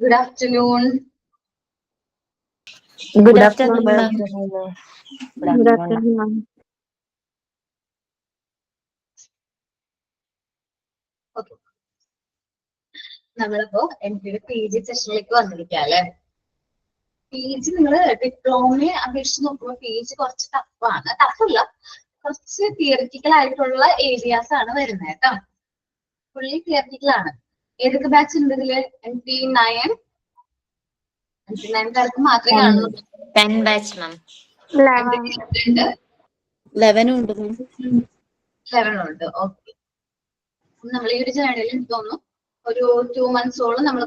Good afternoon. Good afternoon, ma'am. Good afternoon, ma'am. Okay. നമ്മളിപ്പോ എംപിയുടെ PG സെഷനിലേക്ക് വന്നിരിക്കാം അല്ലെ. PG നിങ്ങള് ഡിപ്ലോമയെ അപേക്ഷിച്ച് നോക്കുമ്പോൾ PG കുറച്ച് ടഫാണ്. ടഫല്ല, കുറച്ച് തിയറിറ്റിക്കൽ ആയിട്ടുള്ള ഏരിയാസ് ആണ് വരുന്നത് കേട്ടോ. ഫുള്ളി തിയറിറ്റിക്കൽ ആണ്. ഏതൊക്കെ ബാച്ച് ഉണ്ട് ഇതില്? MP9 MP9 മാത്രമേ കാണുള്ളൂ. 10 batch, ma'am. 11 ഉണ്ട്. 11 ഉണ്ട്. ഓക്കെ. നമ്മൾ ഈ ഒരു ജേർണിയിൽ എനിക്ക് തോന്നുന്നു ഒരു 2 മന്ത്സോളം നമ്മൾ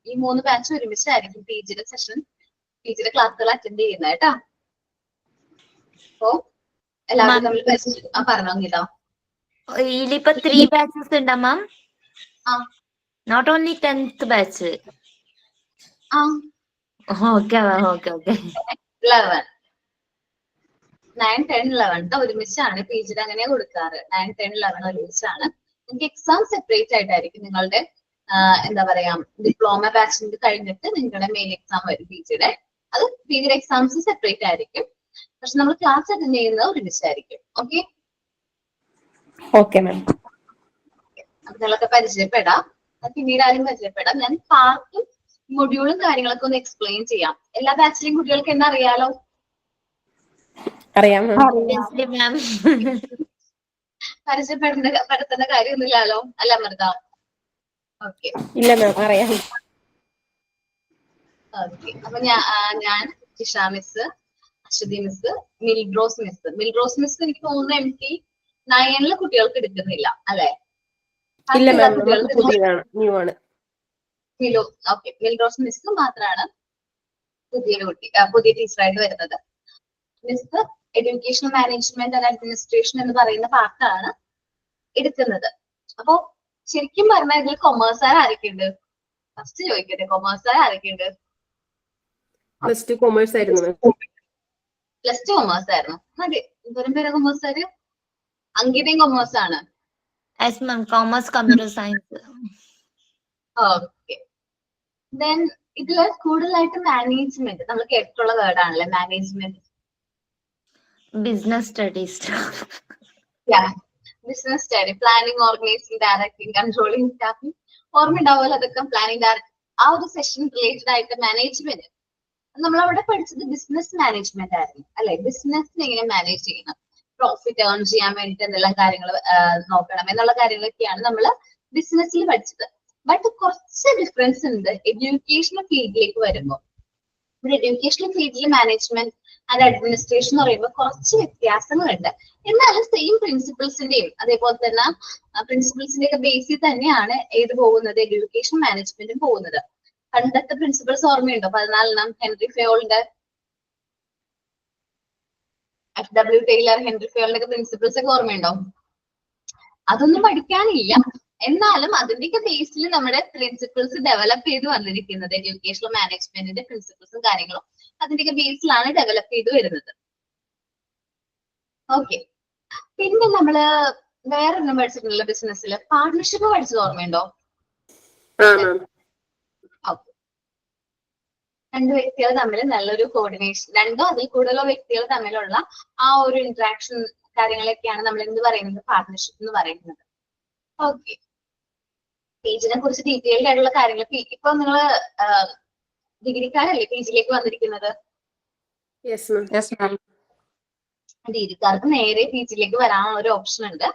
ഈ മൂന്ന് ബാച്ച് ഒരുമിച്ചായിരിക്കും PGയുടെ സെഷൻ, PGയുടെ ക്ലാസ്സുകൾ അറ്റൻഡ് ചെയ്യുന്നത് കേട്ടോ. അപ്പോ എല്ലാവരും തമ്മിൽ പറഞ്ഞോ ഗീത. ഇതിലിപ്പോ 3 batches ഉണ്ടോ ma'am? Not only 10th batch. Okay 11 9, 10, 11 ഒരുമിച്ചാണ് PGയുടെ അങ്ങനെ കൊടുക്കാറ്. 9, 10, 11 ഒരുമിച്ചാണ്. നിങ്ങൾക്ക് എക്സാം സെപ്പറേറ്റ് ആയിട്ടായിരിക്കും. നിങ്ങളുടെ എന്താ പറയാ ഡിപ്ലോമ ബാച്ചിന്റെ കഴിഞ്ഞിട്ട് നിങ്ങളുടെ മെയിൻ എക്സാം വരും PGയുടെ. അത് PGയുടെ എക്സാംസ് സെപ്പറേറ്റ് ആയിരിക്കും. പക്ഷെ നമ്മൾ ക്ലാസ് അറ്റൻഡ് ചെയ്യുന്നത് ഒരുമിച്ചായിരിക്കും. Okay okay ma'am. അപ്പൊ നിങ്ങളൊക്കെ പരിചയപ്പെടാം, പിന്നീട് ആരും പരിചയപ്പെടാം. ഞാൻ പാർട്ടും മൊഡ്യൂളും കാര്യങ്ങളൊക്കെ ഒന്ന് എക്സ്പ്ലെയിൻ ചെയ്യാം. എല്ലാ ബാച്ചിലെയും കുട്ടികൾക്ക് എന്നെ അറിയാലോ? അറിയാം മാം. പരിചയപ്പെടുത്തേണ്ട കാര്യമൊന്നുമില്ലല്ലോ അല്ല അമൃത? ഓക്കെ. ഇല്ല മാം, അറിയാം. ഓക്കെ. അപ്പൊ ഞാൻ ജിഷ മിസ്, അശ്വതി മിസ്, മിൽഡ്രോസ് മിസ് എനിക്ക് തോന്നുന്നു MP9 കുട്ടികൾക്ക് എടുക്കുന്നില്ല അല്ലെ? ഇല്ല മാം, പുതിയതാണ്, ന്യൂ ആണ്. ഓക്കെ. മിൽഡ്രോസ് മിസ് മാത്രമാണ് പുതിയ ടീച്ചറായിട്ട് വരുന്നത്. Miss education management and administration എന്ന് പറയുന്ന പാർട്ടാണ് എടുക്കുന്നത്. അപ്പോ ശരിക്കും പറഞ്ഞാൽ ഇതിൽ കൊമേഴ്സുകാർ ആരൊക്കെയുണ്ട്? ഫസ്റ്റ് ചോദിക്കട്ടെ, കൊമേഴ്സുകാർ ആരൊക്കെയുണ്ട്? +2 കൊമേഴ്സ് ആയിരുന്നു. +2 കൊമേഴ്സ് ആയിരുന്നു. അതെ, ഇവരും പേര് കൊമേഴ്സുകാര്. അങ്കിതയും കൊമേഴ്സ് ആണ്. Commerce computer science. Okay. Then ഇതില് കൂടുതലായിട്ട് മാനേജ്മെന്റ് നമ്മൾ കേട്ടിട്ടുള്ള വേർഡ് ആണല്ലേ management. Business studies. Business study, planning, organising, directing, controlling, staffing. ഓർമ്മ ഉണ്ടാവുമല്ലോ അതൊക്കെ. പ്ലാനിങ്, ഡയറക്ട്, ആ ഒരു സെഷൻ റിലേറ്റഡ് ആയിട്ട് മാനേജ്മെന്റ്. നമ്മൾ അവിടെ പഠിച്ചത് ബിസിനസ് മാനേജ്മെന്റ് ആയിരുന്നു അല്ലെ? ബിസിനസ്സിനെ എങ്ങനെ മാനേജ് ചെയ്യണം, പ്രോഫിറ്റ് ഏൺ ചെയ്യാൻ വേണ്ടിട്ട് എന്തെല്ലാം കാര്യങ്ങൾ നോക്കണം എന്നുള്ള കാര്യങ്ങളൊക്കെയാണ് നമ്മൾ ബിസിനസ്സിൽ പഠിച്ചത്. ബട്ട് കുറച്ച് ഡിഫറൻസ് ഉണ്ട് എഡ്യൂക്കേഷണൽ ഫീൽഡിലേക്ക് വരുമ്പോൾ. ഇവിടെ എഡ്യൂക്കേഷണൽ ഫീൽഡിൽ മാനേജ്മെന്റ് ആൻഡ് അഡ്മിനിസ്ട്രേഷൻ എന്ന് പറയുമ്പോൾ കുറച്ച് വ്യത്യാസങ്ങളുണ്ട്. എന്നാലും സെയിം പ്രിൻസിപ്പിൾസിന്റെയും അതേപോലെ തന്നെ പ്രിൻസിപ്പിൾസിന്റെ ഒക്കെ ബേസിൽ തന്നെയാണ് ഏത് പോകുന്നത്, എഡ്യൂക്കേഷൻ മാനേജ്മെന്റും പോകുന്നത്. പണ്ടത്തെ പ്രിൻസിപ്പിൾസ് ഓർമ്മയുണ്ടോ? 14 ഹെൻറി ഫയോളിന്റെ, FW ടൈലർ, ഹെൻറി ഫയോളിന്റെ ഒക്കെ പ്രിൻസിപ്പിൾസ് ഒക്കെ ഓർമ്മയുണ്ടോ? അതൊന്നും പഠിക്കാനില്ല. എന്നാലും അതിന്റെയൊക്കെ ബേസിൽ നമ്മുടെ പ്രിൻസിപ്പിൾസ് ഡെവലപ്പ് ചെയ്ത് വന്നിരിക്കുന്നത്, എഡ്യൂക്കേഷണൽ മാനേജ്മെന്റിന്റെ പ്രിൻസിപ്പിൾസും കാര്യങ്ങളും അതിന്റെയൊക്കെ ബേസിലാണ് ഡെവലപ്പ് ചെയ്ത് വരുന്നത്. ഓക്കെ. പിന്നെ നമ്മള് വേറൊന്നും പഠിച്ചിട്ടുള്ള ബിസിനസ്സിൽ പാർട്ട്ണർഷിപ്പ് പഠിച്ചത് ഓർമ്മയുണ്ടോ? രണ്ട് വ്യക്തികൾ തമ്മിൽ നല്ലൊരു കോർഡിനേഷൻ, രണ്ടോ അതിൽ കൂടുതലോ വ്യക്തികൾ തമ്മിലുള്ള ആ ഒരു ഇന്ററാക്ഷൻ കാര്യങ്ങളൊക്കെയാണ് നമ്മൾ എന്ത് പറയുന്നത്, പാർട്ട്ണർഷിപ്പ് എന്ന് പറയുന്നത്. ഓക്കെ. PGനെ കുറിച്ച് ഡീറ്റെയിൽഡ് ആയിട്ടുള്ള കാര്യങ്ങൾ ഇപ്പൊ നിങ്ങള് ഡിഗ്രിക്കാരല്ലേ PGയിലേക്ക് വന്നിരിക്കുന്നത്? ഡിഗ്രിക്കാർക്ക് നേരെ PGയിലേക്ക് വരാനുള്ള ഒരു ഓപ്ഷൻ ഉണ്ട്.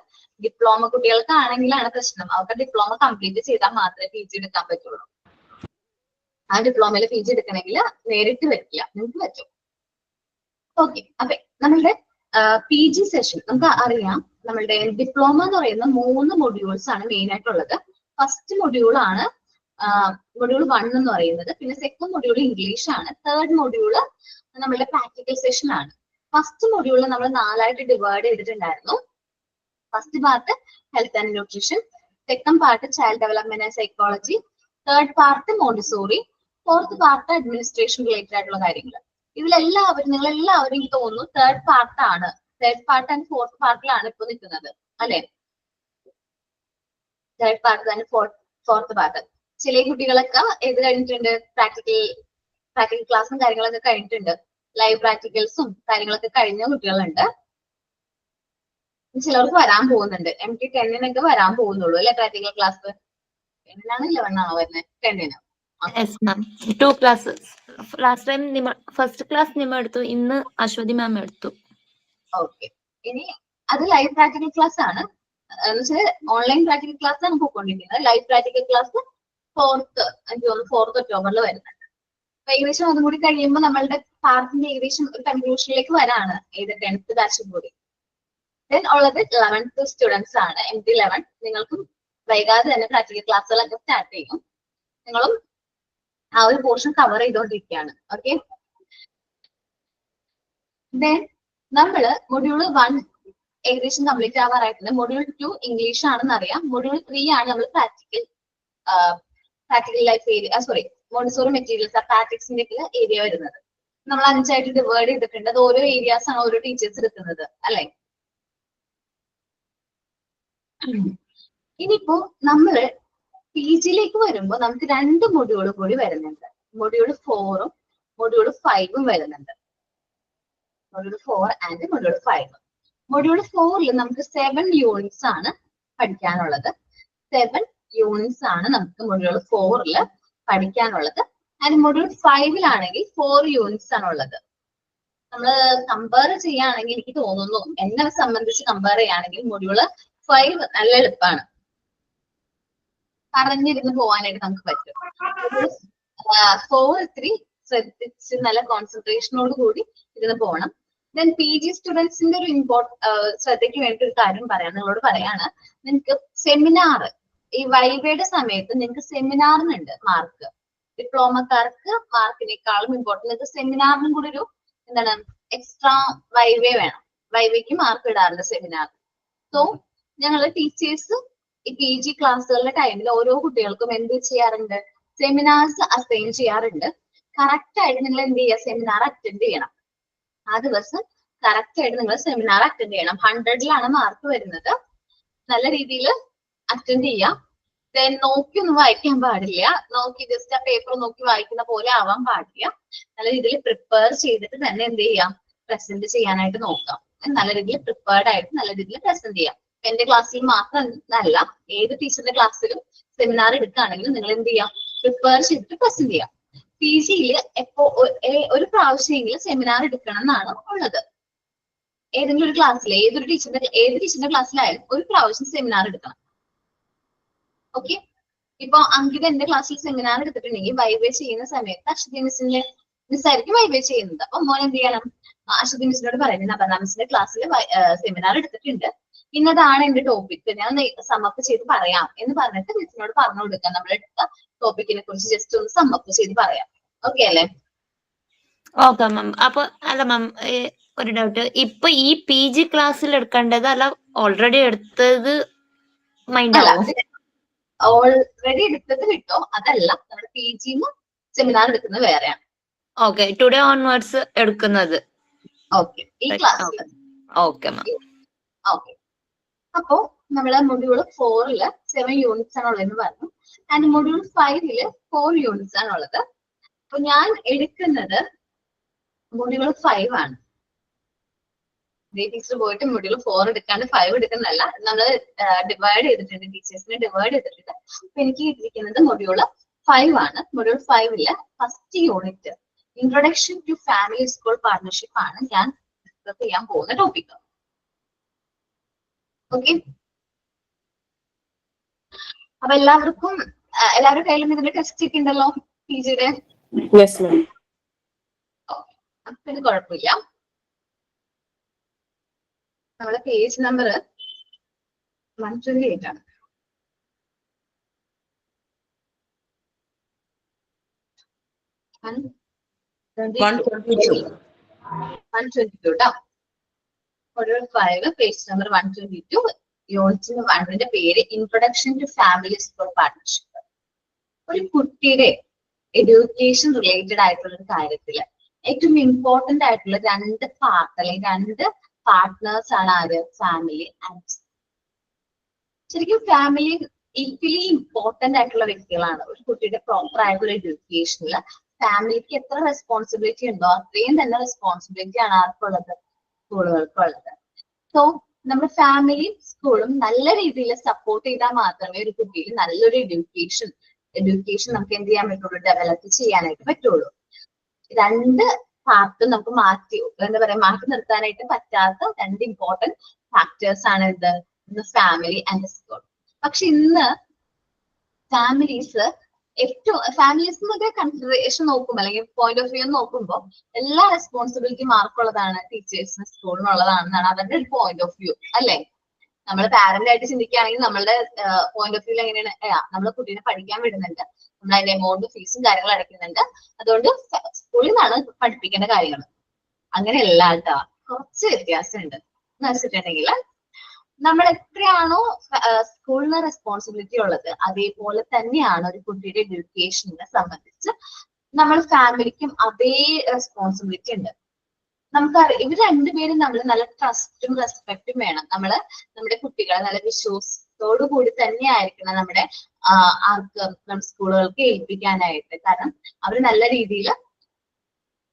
ഡിപ്ലോമ കുട്ടികൾക്കാണെങ്കിലാണ് പ്രശ്നം. അവർക്ക് ഡിപ്ലോമ കംപ്ലീറ്റ് ചെയ്താൽ മാത്രമേ PG എടുക്കാൻ പറ്റുള്ളൂ. ആ ഡിപ്ലോമയിൽ PG എടുക്കണമെങ്കിൽ നേരിട്ട് വരില്ല, നിങ്ങൾക്ക് പറ്റും. ഓക്കെ. അപ്പൊ നമ്മളുടെ PG സെഷൻ നമുക്ക് അറിയാം. നമ്മളുടെ ഡിപ്ലോമ എന്ന് പറയുന്ന 3 മൊഡ്യൂൾസ് ആണ് മെയിൻ ആയിട്ടുള്ളത്. ഫസ്റ്റ് മൊഡ്യൂൾ ആണ് മൊഡ്യൂൾ 1 എന്ന് പറയുന്നത്. പിന്നെ സെക്കൻഡ് മൊഡ്യൂൾ ഇംഗ്ലീഷ് ആണ്. തേർഡ് മൊഡ്യൂള് നമ്മളുടെ പ്രാക്ടിക്കൽ സെഷൻ ആണ്. ഫസ്റ്റ് മൊഡ്യൂളിൽ നമ്മൾ 4 ആയിട്ട് ഡിവൈഡ് ചെയ്തിട്ടുണ്ടായിരുന്നു. First part health and nutrition, second part child development and psychology, third part Montessori, fourth part administration related ആയിട്ടുള്ള കാര്യങ്ങൾ. ഇതിലെല്ലാവരും നിങ്ങളെല്ലാവരും എനിക്ക് തോന്നുന്നു തേർഡ് പാർട്ട് ആൻഡ് ഫോർത്ത് പാർട്ടിലാണ് ഇപ്പൊ നിൽക്കുന്നത് അല്ലെ? Third part and fourth part. ചില കുട്ടികളൊക്കെ ഏത് കഴിഞ്ഞിട്ടുണ്ട്, പ്രാക്ടിക്കൽ ക്ലാസ്സും കാര്യങ്ങളൊക്കെ കഴിഞ്ഞിട്ടുണ്ട്. ലൈവ് പ്രാക്ടിക്കൽസും കാര്യങ്ങളൊക്കെ കഴിഞ്ഞ കുട്ടികളുണ്ട്. ചിലർക്ക് വരാൻ പോകുന്നുണ്ട്. MT10 വരാൻ പോകുന്നുള്ളൂ അല്ലെ പ്രാക്ടിക്കൽ ക്ലാസ്. 10 11 വരുന്നത് 10. Yes, ma'am. 2 classes. Last time first class Nima എടുത്തു, ഇന്ന് അശ്വതി മാം എടുത്തു. ഓക്കെ, ഇനി അത് ലൈവ് പ്രാക്ടിക്കൽ ക്ലാസ് ആണ്. എന്നുവെച്ചാൽ ഓൺലൈൻ പ്രാക്ടിക്കൽ ക്ലാസ് ആണ് പോയിക്കൊണ്ടിരിക്കുന്നത്. ലൈവ് പ്രാക്ടിക്കൽ ക്ലാസ് 4th ഒക്ടോബറിൽ വരുന്നുണ്ട്. അപ്പൊ ഏകദേശം അതും കൂടി കഴിയുമ്പോൾ നമ്മളുടെ പാർട്ടിന്റെ ഏകദേശം ഒരു കൺക്ലൂഷനിലേക്ക് വരാണ്. ഏത് 10th ബാച്ചും കൂടി. ദെൻ ഉള്ളത് 11th സ്റ്റുഡൻസ് ആണ്, MT11. നിങ്ങൾക്കും വൈകാതെ തന്നെ പ്രാക്ടിക്കൽ ക്ലാസ്സുകളൊക്കെ സ്റ്റാർട്ട് ചെയ്യും. നിങ്ങളും ആ ഒരു പോർഷൻ കവർ ചെയ്തുകൊണ്ടിരിക്കുകയാണ്. ഓക്കെ, ദെൻ നമ്മള് മൊഡ്യൂൾ 1 ഏകദേശം കംപ്ലീറ്റ് ആവാറായിട്ടുണ്ട്. മൊഡ്യൂൾ 2 ഇംഗ്ലീഷ് ആണെന്ന് അറിയാം. മൊഡ്യൂൾ 3 ആണ് നമ്മൾ practical life area, Montessori materials പാറ്റിക്സിന്റെ ഏരിയ വരുന്നത്. നമ്മൾ 5 ആയിട്ട് ഡിവൈഡ് ചെയ്തിട്ടുണ്ട്. അത് ഓരോ ഏരിയാസ് ആണ് ഓരോ ടീച്ചേഴ്സ് എടുക്കുന്നത് അല്ലെ. ഇനിയിപ്പോ നമ്മള് PGയിലേക്ക് വരുമ്പോൾ നമുക്ക് 2 മൊഡ്യൂൾ കൂടി വരുന്നുണ്ട്. മൊഡ്യൂൾ 4ഉം മൊഡ്യൂൾ 5ഉം വരുന്നുണ്ട്. Module 4 and module 5. മൊഡ്യൂൾ 4ൽ നമുക്ക് 7 യൂണിറ്റ്സ് ആണ് പഠിക്കാനുള്ളത്. 7 യൂണിറ്റ്സ് ആണ് നമുക്ക് മൊഡ്യൂൾ 4ൽ പഠിക്കാനുള്ളത്. ആൻഡ് മൊഡ്യൂൾ 5ലാണെങ്കിൽ 4 യൂണിറ്റ്സ് ആണ് ഉള്ളത്. നമ്മൾ കമ്പയർ ചെയ്യുകയാണെങ്കിൽ എനിക്ക് തോന്നുന്നു, എന്നെ സംബന്ധിച്ച് കമ്പയർ ചെയ്യുകയാണെങ്കിൽ മൊഡ്യൂൾ 5 നല്ല എളുപ്പമാണ്. പറഞ്ഞിരുന്ന് പോകാനായിട്ട് നമുക്ക് പറ്റും. 4 ഇത്തിരി ശ്രദ്ധിച്ച് നല്ല കോൺസെൻട്രേഷനോട് കൂടി ഇരുന്ന് പോകണം. ദെൻ PG സ്റ്റുഡൻസിന്റെ ഒരു ശ്രദ്ധയ്ക്ക് വേണ്ടി ഒരു കാര്യം പറയാം, നിങ്ങളോട് പറയാണ്. നിങ്ങൾക്ക് സെമിനാർ, ഈ വൈവയുടെ സമയത്ത് നിങ്ങൾക്ക് സെമിനാറിനുണ്ട് മാർക്ക്. ഡിപ്ലോമക്കാർക്ക് മാർക്കിനേക്കാളും ഇമ്പോർട്ടന്റ് നിങ്ങൾക്ക് സെമിനാറിനും കൂടി ഒരു എക്സ്ട്രാ വൈവേ വേണം. വൈവയ്ക്ക് മാർക്ക് ഇടാറുണ്ട് സെമിനാർ. സോ ഞങ്ങൾ ടീച്ചേഴ്സ് ഈ PG ക്ലാസ്സുകളുടെ ടൈമിൽ ഓരോ കുട്ടികൾക്കും എന്ത് ചെയ്യാറുണ്ട്, സെമിനാർസ് അസൈൻ ചെയ്യാറുണ്ട്. കറക്റ്റ് ആയിട്ട് നിങ്ങൾ എന്ത് ചെയ്യുക, സെമിനാർ അറ്റൻഡ് ചെയ്യണം. ആ ദിവസം കറക്റ്റ് ആയിട്ട് നിങ്ങൾ സെമിനാർ അറ്റൻഡ് ചെയ്യണം. 100ലാണ് മാർക്ക് വരുന്നത്. നല്ല രീതിയിൽ അറ്റൻഡ് ചെയ്യാം. ദെൻ നോക്കിയൊന്നും വായിക്കാൻ പാടില്ല. നോക്കി ജസ്റ്റ് ആ പേപ്പർ നോക്കി വായിക്കുന്ന പോലെ ആവാൻ പാടില്ല. നല്ല രീതിയിൽ പ്രിപ്പയർ ചെയ്തിട്ട് തന്നെ എന്ത് ചെയ്യാം, പ്രസന്റ് ചെയ്യാനായിട്ട് നോക്കാം. നല്ല രീതിയിൽ പ്രിപ്പയർഡ് ആയിട്ട് നല്ല രീതിയിൽ പ്രസന്റ് ചെയ്യാം. എന്റെ ക്ലാസ്സിൽ മാത്രമല്ല, ഏത് ടീച്ചറിന്റെ ക്ലാസ്സിലും സെമിനാർ എടുക്കുകയാണെങ്കിലും നിങ്ങൾ എന്ത് ചെയ്യാം, പ്രിപ്പയർ ചെയ്തിട്ട് പ്രസന്റ് ചെയ്യാം. PGയിൽ ഒരു പ്രാവശ്യമെങ്കിലും സെമിനാർ എടുക്കണം എന്നാണ് ഉള്ളത്. ഏതെങ്കിലും ഒരു ക്ലാസ്സിൽ ഏത് ടീച്ചറിന്റെ ക്ലാസ്സിലായാലും ഒരു പ്രാവശ്യം സെമിനാർ എടുക്കണം. ഓക്കെ, ഇപ്പൊ അങ്കിത എന്റെ ക്ലാസ്സിൽ സെമിനാർ എടുത്തിട്ടുണ്ടെങ്കിൽ വൈവേ ചെയ്യുന്ന സമയത്ത് അശ്വതി മിസ്സായിരിക്കും വൈവേ ചെയ്യുന്നത്. അപ്പൊ മോൻ എന്ത് ചെയ്യണം, അശ്വതി മിസ്സിനോട് പറയുന്നത് അപർണ മിസ്സിന്റെ ക്ലാസ്സിൽ സെമിനാർ എടുത്തിട്ടുണ്ട്, ഇന്നതാണ് എന്റെ ടോപ്പിക്, ഞാൻ സമ്മപ്പ് ചെയ്ത് പറയാം എന്ന് പറഞ്ഞിട്ട് മിസ്സിനോട് പറഞ്ഞു കൊടുക്കാം. നമ്മൾ എടുത്ത ടോപ്പിക്കിനെ കുറിച്ച് ജസ്റ്റ് ഒന്ന് സമ്മപ്പ് ചെയ്ത് പറയാം. ഓക്കെ അല്ലേ? Okay ma'am. അപ്പൊ അല്ല മാം, ഒരു ഡൗട്ട്. ഇപ്പൊ ഈ PG ക്ലാസ്സിൽ എടുക്കേണ്ടത് അല്ല ഓൾറെഡി എടുത്തത് മൈൻഡ് ആവും? ഓൾറെഡി എടുത്തത് കിട്ടോ, അതല്ല നമ്മുടെ PGന്ന് സെമിനാർ എടുക്കുന്നത് വേറെയാണ്. ഓക്കെ, ടുഡേ ഓൺവേർഡ്സ് എടുക്കുന്നത്. ഓക്കെ, ഈ ക്ലാസ്സിൽ. Okay ma'am. ഓക്കെ, അപ്പോ നമ്മള് മൊഡ്യൂൾ 4ല് 7 യൂണിറ്റ്സ് ആണ് ഉള്ളതെന്ന് പറഞ്ഞു. ആൻഡ് മൊഡ്യൂൾ 5ല് 4 യൂണിറ്റ്സ് ആണ് ഉള്ളത്. അപ്പൊ ഞാൻ എടുക്കുന്നത് മൊഡ്യൂൾ 5 ആണ്. ടീച്ചർ പോയിട്ട് മൊഡ്യൂൾ 4 എടുക്കാണ്ട് 5 എടുക്കുന്നതല്ല, നമ്മൾ ഡിവൈഡ് ചെയ്തിട്ടുണ്ട്, ടീച്ചേഴ്സിനെ ഡിവൈഡ് ചെയ്തിട്ടുണ്ട്. അപ്പൊ എനിക്ക് ഇരിക്കുന്നത് മൊഡ്യൂൾ 5 ആണ്. മൊഡ്യൂൾ 5ല് first unit introduction to family school partnership ആണ് ഞാൻ ഡിസ്കസ് ചെയ്യാൻ പോകുന്ന ടോപ്പിക്. ഓക്കെ, അപ്പൊ എല്ലാവരുടെ കയ്യിലും ഇതിന്റെ ടെസ്റ്റ് ഒക്കെ ഉണ്ടല്ലോ PGയുടെ. അപ്പൊ ഇത് കുഴപ്പമില്ല. നമ്മുടെ പേജ് നമ്പർ 128 ആണ്. Module 5 page number 122. യൂണിറ്റ് 1ന്റെ പേര് introduction to family school partnership. ഒരു കുട്ടിയുടെ എഡ്യൂക്കേഷൻ റിലേറ്റഡ് ആയിട്ടുള്ള ഒരു കാര്യത്തില് ഏറ്റവും ഇമ്പോർട്ടന്റ് ആയിട്ടുള്ള 2 പാർട്ട് അല്ലെങ്കിൽ 2 പാർട്ട്നേഴ്സ് ആണ് ആര്, ഫാമിലി ആൻഡ്. ശരിക്കും ഫാമിലി ഈക്വലി ഇമ്പോർട്ടന്റ് ആയിട്ടുള്ള വ്യക്തികളാണ്. ഒരു കുട്ടിയുടെ പ്രോപ്പർ ആയിട്ടുള്ള എഡ്യൂക്കേഷനിൽ ഫാമിലിക്ക് എത്ര റെസ്പോൺസിബിലിറ്റി ഉണ്ടോ അത്രയും തന്നെ റെസ്പോൺസിബിലിറ്റി ആണ് ആർക്കുള്ളത്, സ്കൂളുകൾക്കുള്ളത്. സോ നമ്മുടെ ഫാമിലിയും സ്കൂളും നല്ല രീതിയിൽ സപ്പോർട്ട് ചെയ്താൽ മാത്രമേ ഒരു കുട്ടിയിൽ നല്ലൊരു എഡ്യൂക്കേഷൻ നമുക്ക് എന്ത് ചെയ്യാൻ പറ്റുള്ളൂ, ഡെവലപ്പ് ചെയ്യാനായിട്ട് പറ്റുള്ളൂ. രണ്ട് പാർട്ടും നമുക്ക് മാറ്റി നിർത്താനായിട്ട് പറ്റാത്ത രണ്ട് ഇമ്പോർട്ടന്റ് ഫാക്ടേഴ്സ് ആണ് ഇത്, ഫാമിലി ആൻഡ് സ്കൂൾ. പക്ഷെ ഇന്ന് ഫാമിലീസ് എന്നൊക്കെ കൺസിഡറേഷൻ നോക്കുമ്പോൾ അല്ലെങ്കിൽ പോയിന്റ് ഓഫ് വ്യൂ നോക്കുമ്പോൾ എല്ലാ റെസ്പോൺസിബിലിറ്റിയും ആർക്കുള്ളതാണ്, ടീച്ചേഴ്സിന് സ്കൂളിനുള്ളതാണെന്നാണ് അവരുടെ ഒരു പോയിന്റ് ഓഫ് വ്യൂ അല്ലെ. നമ്മൾ പാരന്റ് ആയിട്ട് ചിന്തിക്കുകയാണെങ്കിൽ നമ്മളുടെ പോയിന്റ് ഓഫ് വ്യൂ എങ്ങനെയാണ്, നമ്മൾ കുട്ടീനെ പഠിക്കാൻ വിടുന്നുണ്ട്, നമ്മൾ അതിന്റെ എമൗണ്ട് ഫീസും കാര്യങ്ങളും അടയ്ക്കുന്നുണ്ട്, അതുകൊണ്ട് സ്കൂളിൽ നിന്നാണ് പഠിപ്പിക്കേണ്ട കാര്യങ്ങൾ. അങ്ങനെയല്ല കേട്ടോ, കുറച്ച് വ്യത്യാസമുണ്ട് എന്ന് വെച്ചിട്ടുണ്ടെങ്കിൽ നമ്മൾ എത്രയാണോ സ്കൂളിന് റെസ്പോൺസിബിലിറ്റി ഉള്ളത് അതേപോലെ തന്നെയാണ് ഒരു കുട്ടിയുടെ എഡ്യൂക്കേഷനെ സംബന്ധിച്ച് നമ്മൾ ഫാമിലിക്കും അതേ റെസ്പോൺസിബിലിറ്റി ഉണ്ട്. നമുക്കറിയാം ഇവർ രണ്ടുപേരും നമ്മൾ നല്ല ട്രസ്റ്റും റെസ്പെക്റ്റും വേണം. നമ്മുടെ കുട്ടികളെ നല്ല വിശ്വാസത്തോടു കൂടി തന്നെ ആയിരിക്കണം നമ്മുടെ സ്കൂളുകൾക്ക് ഏൽപ്പിക്കാനായിട്ട്. കാരണം അവർ നല്ല രീതിയിൽ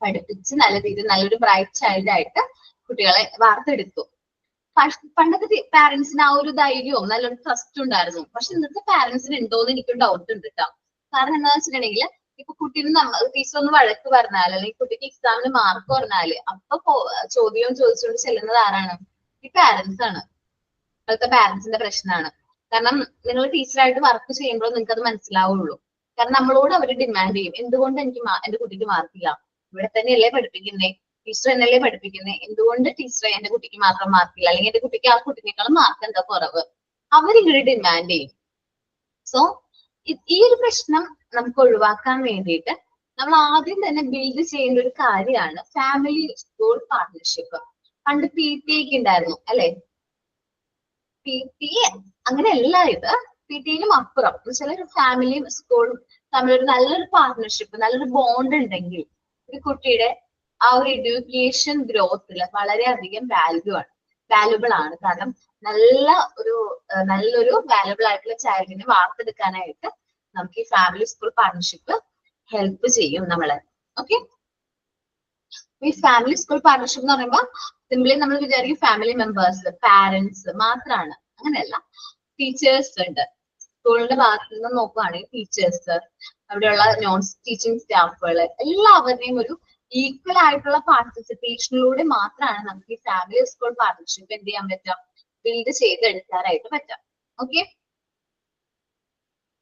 പഠിപ്പിച്ച് നല്ല രീതിയിൽ നല്ലൊരു ബ്രൈറ്റ് ചൈൽഡ് ആയിട്ട് കുട്ടികളെ വാർത്തെടുത്തു. പണ്ടത്തെ പാരന്റ്സിന് ആ ഒരു ധൈര്യവും നല്ലൊരു ട്രസ്റ്റ് ഉണ്ടായിരുന്നു. പക്ഷെ ഇന്നത്തെ പാരന്റ്സിന് ഉണ്ടോന്ന് എനിക്കൊരു ഡൗട്ട് ഉണ്ട് കേട്ടോ. കാരണം എന്താണെന്ന് വെച്ചിട്ടുണ്ടെങ്കിൽ ഇപ്പൊ കുട്ടീനെ ടീച്ചർ ഒന്ന് വഴക്ക് പറഞ്ഞാൽ അല്ലെങ്കിൽ കുട്ടിക്ക് എക്സാമിന് മാർക്ക് പറഞ്ഞാല് അപ്പൊ ചോദ്യവും ചോദിച്ചുകൊണ്ട് ചെല്ലുന്നത് ആരാണ്? ഈ പാരന്റ്സ് ആണ്. ഇപ്പോഴത്തെ പാരന്റ്സിന്റെ പ്രശ്നമാണ്. കാരണം നിങ്ങൾ ടീച്ചറായിട്ട് വർക്ക് ചെയ്യുമ്പോൾ നിങ്ങൾക്ക് അത് മനസ്സിലാവുള്ളൂ. കാരണം നമ്മളോട് അവർ ഡിമാൻഡ് ചെയ്യും, എന്തുകൊണ്ട് എന്റെ കുട്ടിക്ക് മാർക്കില്ല, ഇവിടെ തന്നെയല്ലേ പഠിപ്പിക്കുന്നേ, ടീച്ചർ എന്നല്ലേ പഠിപ്പിക്കുന്നേ, എന്തുകൊണ്ട് ടീച്ചറെ എന്റെ കുട്ടിക്ക് മാത്രം മാർക്കില്ല, അല്ലെങ്കിൽ എന്റെ കുട്ടിക്ക് ആ കുട്ടിനേക്കാളും മാർക്ക് എന്താ കുറവ്, അവരിങ്ങനെ ഡിമാൻഡ് ചെയ്യും. സോ ഈ ഒരു പ്രശ്നം നമുക്ക് ഒഴിവാക്കാൻ വേണ്ടിയിട്ട് നമ്മൾ ആദ്യം തന്നെ ബിൽഡ് ചെയ്യേണ്ട ഒരു കാര്യമാണ് ഫാമിലി സ്കൂൾ പാർട്ട്ണർഷിപ്പ്. പണ്ട് PTA ഒക്കെ ഉണ്ടായിരുന്നു അല്ലെ. PTA അങ്ങനെയല്ല, ഇത് PTA-നും അപ്പുറം ചില ഫാമിലിയും സ്കൂളും തമ്മിലൊരു നല്ലൊരു പാർട്ട്ണർഷിപ്പ്, നല്ലൊരു ബോണ്ട് ഉണ്ടെങ്കിൽ ഒരു കുട്ടിയുടെ ആ ഒരു എഡ്യൂക്കേഷൻ ഗ്രോത്തിൽ വളരെയധികം വാല്യുബിൾ ആണ്. കാരണം നല്ലൊരു വാല്യുബിൾ ആയിട്ടുള്ള ചൈൽഡിനെ വാർത്തെടുക്കാനായിട്ട് നമുക്ക് ഈ ഫാമിലി സ്കൂൾ പാർട്ട്ണർഷിപ്പ് ഹെൽപ്പ് ചെയ്യും നമ്മളെ. ഓക്കെ, ഈ ഫാമിലി സ്കൂൾ പാർട്ട്ണർഷിപ്പ് എന്ന് പറയുമ്പോൾ സിംപ്ലി നമ്മൾ വിചാരിക്കും ഫാമിലി മെമ്പേഴ്സ് പാരന്റ്സ് മാത്രമാണ്. അങ്ങനെയല്ല, ടീച്ചേഴ്സ് ഉണ്ട്. സ്കൂളിന്റെ ഭാഗത്ത് നിന്ന് നോക്കുകയാണെങ്കിൽ ടീച്ചേഴ്സ്, അവിടെയുള്ള നോൺ ടീച്ചിങ് സ്റ്റാഫുകൾ, എല്ലാവരുടെയും ഒരു ഈക്വൽ ആയിട്ടുള്ള പാർട്ടിസിപ്പേഷനിലൂടെ മാത്രമാണ് നമുക്ക് ഈ ഫാമിലി സ്കൂൾ പാർട്ട്ണർഷിപ്പ് എന്ത് ചെയ്യാൻ പറ്റുക, ബിൽഡ് ചെയ്തെടുക്കാനായിട്ട് പറ്റുക. Okay,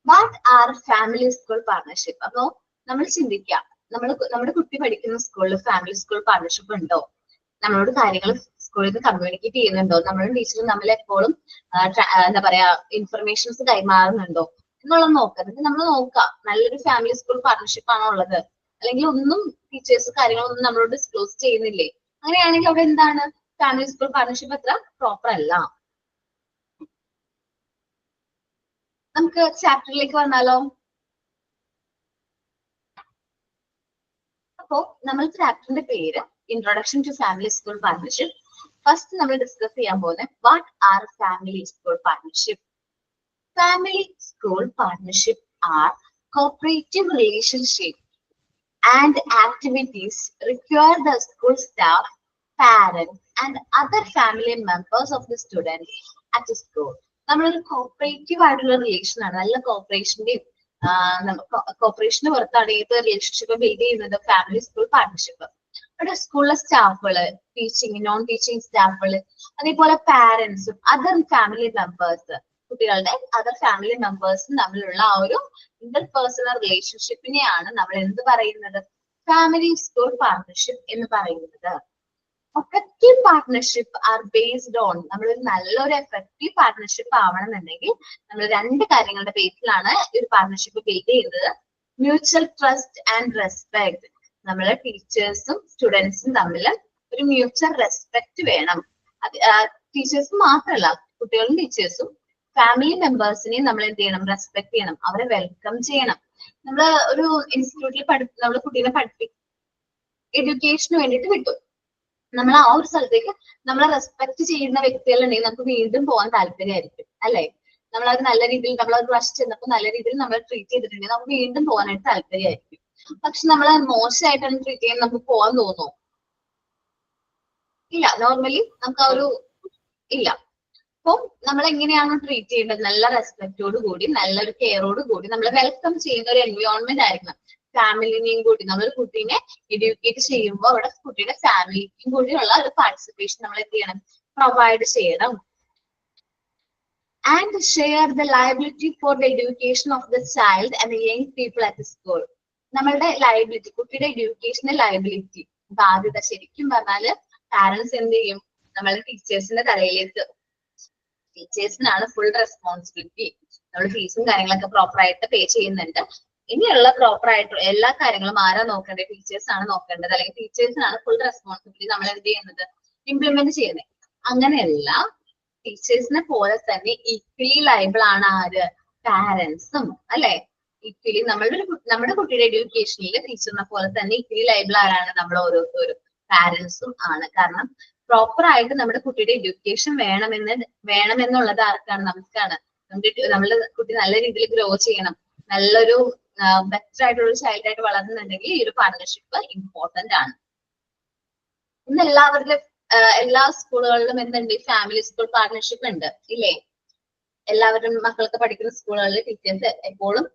what are family school partnership? അപ്പോ നമ്മൾ ചിന്തിക്കാം, നമ്മുടെ കുട്ടി പഠിക്കുന്ന സ്കൂളിൽ ഫാമിലി സ്കൂൾ പാർട്ട്ണർഷിപ്പ് ഉണ്ടോ, നമ്മളോട് കാര്യങ്ങൾ സ്കൂളിൽ നിന്ന് കമ്മ്യൂണിക്കേറ്റ് ചെയ്യുന്നുണ്ടോ, നമ്മളും ടീച്ചറും തമ്മിൽ എപ്പോഴും എന്താ പറയാ ഇൻഫർമേഷൻസ് കൈമാറുന്നുണ്ടോ എന്നുള്ളത് നോക്കാം. എന്നിട്ട് നമ്മൾ നോക്കാം നല്ലൊരു ഫാമിലി സ്കൂൾ പാർട്ട്ണർഷിപ്പ് ആണോ ഉള്ളത്, അല്ലെങ്കിൽ ഒന്നും ടീച്ചേഴ്സ് കാര്യങ്ങളൊന്നും നമ്മളോട് ഡിസ്ക്ലോസ് ചെയ്യുന്നില്ലേ. അങ്ങനെയാണെങ്കിൽ അവിടെ എന്താണ്, ഫാമിലി സ്കൂൾ പാർട്ട്ണർഷിപ്പ് അത്ര പ്രോപ്പർ അല്ല. നമുക്ക് ചാപ്റ്ററിലേക്ക് വന്നാലോ? അപ്പോ നമ്മൾ ചാപ്റ്ററിന്റെ പേര് introduction to family school partnership. First നമ്മൾ ഡിസ്കസ് ചെയ്യാൻ പോകുന്നത് what are family school partnership. Family school partnership are cooperative relationship and activities require the school staff, parents and other family members of the students at the school. നമ്മളൊരു cooperative ആയിട്ടുള്ള relation ആണ്, നല്ല കോപ്പറേഷന്റെയും cooperation പുറത്താണ് ഏത് relationship build ചെയ്യുന്നത്, family school partnership. അവിടെ സ്കൂളിലെ സ്റ്റാഫുകള്, non teaching സ്റ്റാഫുകള്, അതേപോലെ പാരന്റ്സും അതർ ഫാമിലി മെമ്പേഴ്സ്, കുട്ടികളുടെ അതർ ഫാമിലി മെമ്പേഴ്സും തമ്മിലുള്ള ആ ഒരു ഇന്റർപേഴ്സണൽ റിലേഷൻഷിപ്പിനെയാണ് നമ്മൾ എന്ത് പറയുന്നത്, ഫാമിലി സ്കൂൾ പാർട്ട്ണർഷിപ്പ് എന്ന് പറയുന്നത്. Effective partnership are based on, നമ്മളൊരു നല്ലൊരു എഫക്റ്റീവ് പാർട്ട്ണർഷിപ്പ് ആവണമെന്നുണ്ടെങ്കിൽ നമ്മൾ രണ്ട് കാര്യങ്ങളുടെ ബേസിലാണ് ഈ ഒരു പാർട്ട്ണർഷിപ്പ് ബിൽഡ് ചെയ്യുന്നത്. Mutual trust and respect. നമ്മളെ ടീച്ചേഴ്സും സ്റ്റുഡൻസും തമ്മിൽ ഒരു മ്യൂച്വൽ റെസ്പെക്ട് വേണം. ടീച്ചേഴ്സ് മാത്രമല്ല, കുട്ടികളും ടീച്ചേഴ്സും ഫാമിലി മെമ്പേഴ്സിനെയും നമ്മൾ എന്ത് ചെയ്യണം, റെസ്പെക്ട് ചെയ്യണം, അവരെ വെൽക്കം ചെയ്യണം. നമ്മൾ ഒരു ഇൻസ്റ്റിറ്റ്യൂട്ടിൽ നമ്മൾ കുട്ടീനെ എഡ്യൂക്കേഷന് വേണ്ടിയിട്ട് വിട്ടു. നമ്മൾ ആ ഒരു സ്ഥലത്തേക്ക് നമ്മളെ റെസ്പെക്ട് ചെയ്യുന്ന വ്യക്തികളുണ്ടെങ്കിൽ നമുക്ക് വീണ്ടും പോകാൻ താല്പര്യമായിരിക്കും അല്ലെ. നമ്മളത് നല്ല രീതിയിൽ നമ്മളത് റഷ് ചെന്നപ്പോൾ നല്ല രീതിയിൽ നമ്മൾ ട്രീറ്റ് ചെയ്തിട്ടുണ്ടെങ്കിൽ നമുക്ക് വീണ്ടും പോകാനായിട്ട് താല്പര്യമായിരിക്കും. പക്ഷെ നമ്മൾ മോശമായിട്ടാണ് ട്രീറ്റ് ചെയ്യാൻ നമുക്ക് പോകാൻ തോന്നുമോ? ഇല്ല, നോർമലി നമുക്ക് ആ ഒരു ഇല്ല. അപ്പം നമ്മൾ എങ്ങനെയാണ് ട്രീറ്റ് ചെയ്യേണ്ടത്? നല്ല റെസ്പെക്റ്റോട് കൂടി നല്ലൊരു കെയറോട് കൂടി നമ്മൾ വെൽക്കം ചെയ്യുന്ന ഒരു എൻവയോൺമെന്റ് ആയിരിക്കണം. ഫാമിലിനെയും കൂടി നമ്മളൊരു കുട്ടീനെ എഡ്യൂക്കേറ്റ് ചെയ്യുമ്പോൾ അവിടെ കുട്ടിയുടെ ഫാമിലിക്കും കൂടിയുള്ള ഒരു പാർട്ടിസിപ്പേഷൻ നമ്മൾ എന്ത് ചെയ്യണം? പ്രൊവൈഡ് ചെയ്യണം. And share the liability for the education of the child and the young people at the school. നമ്മളുടെ ലയബിലിറ്റി, കുട്ടിയുടെ എഡ്യൂക്കേഷന്റെ ലയബിലിറ്റി, ബാധ്യത ശരിക്കും പറഞ്ഞാല് പാരന്റ്സ് എന്ത് ചെയ്യും? നമ്മളുടെ ടീച്ചേഴ്സിന്റെ തലയിലേക്ക്, ടീച്ചേഴ്സിനാണ് ഫുൾ റെസ്പോൺസിബിലിറ്റി. നമ്മൾ ഫീസും കാര്യങ്ങളൊക്കെ പ്രോപ്പറായിട്ട് പേ ചെയ്യുന്നുണ്ട്. ഇനിയുള്ള പ്രോപ്പറായിട്ടുള്ള എല്ലാ കാര്യങ്ങളും ആരാ നോക്കേണ്ടത്? ടീച്ചേഴ്സ് ആണ് നോക്കേണ്ടത്. അല്ലെങ്കിൽ ടീച്ചേഴ്സിനാണ് ഫുൾ റെസ്പോൺസിബിലിറ്റി നമ്മൾ എന്ത് ചെയ്യുന്നത്? ഇംപ്ലിമെന്റ് ചെയ്യുന്നത്. അങ്ങനെയല്ല, ടീച്ചേഴ്സിനെ പോലെ തന്നെ ഈക്വലി ലൈബിൾ ആണ് ആര്? പാരന്റ്സും, അല്ലെ? ഈക്വലി നമ്മുടെ കുട്ടിയുടെ എഡ്യൂക്കേഷനിൽ ടീച്ചറിനെ പോലെ തന്നെ ഈക്വലി ലൈബിൾ ആരാണ്? നമ്മൾ ഓരോരുത്തരും പാരന്റ്സും ആണ്. കാരണം പ്രോപ്പർ ആയിട്ട് നമ്മുടെ കുട്ടിയുടെ എഡ്യൂക്കേഷൻ വേണമെന്നുള്ളത് ആർക്കാണ്? നമുക്കാണ്. നമ്മുടെ കുട്ടി നല്ല രീതിയിൽ ഗ്രോ ചെയ്യണം, നല്ലൊരു ബെറ്റർ ആയിട്ടുള്ള ഒരു ചൈൽഡ് ആയിട്ട് വളർന്നുന്നുണ്ടെങ്കിൽ ഈ ഒരു പാർട്ണർഷിപ്പ് ഇമ്പോർട്ടന്റ് ആണ്. ഇന്ന് എല്ലാ സ്കൂളുകളിലും എന്തുണ്ട്? ഫാമിലി സ്കൂൾ പാർട്ണർഷിപ്പ് ഉണ്ട്, ഇല്ലേ? എല്ലാവരും മക്കൾക്ക് പഠിക്കുന്ന സ്കൂളുകളിൽ ടീച്ചേഴ്സ് എപ്പോഴും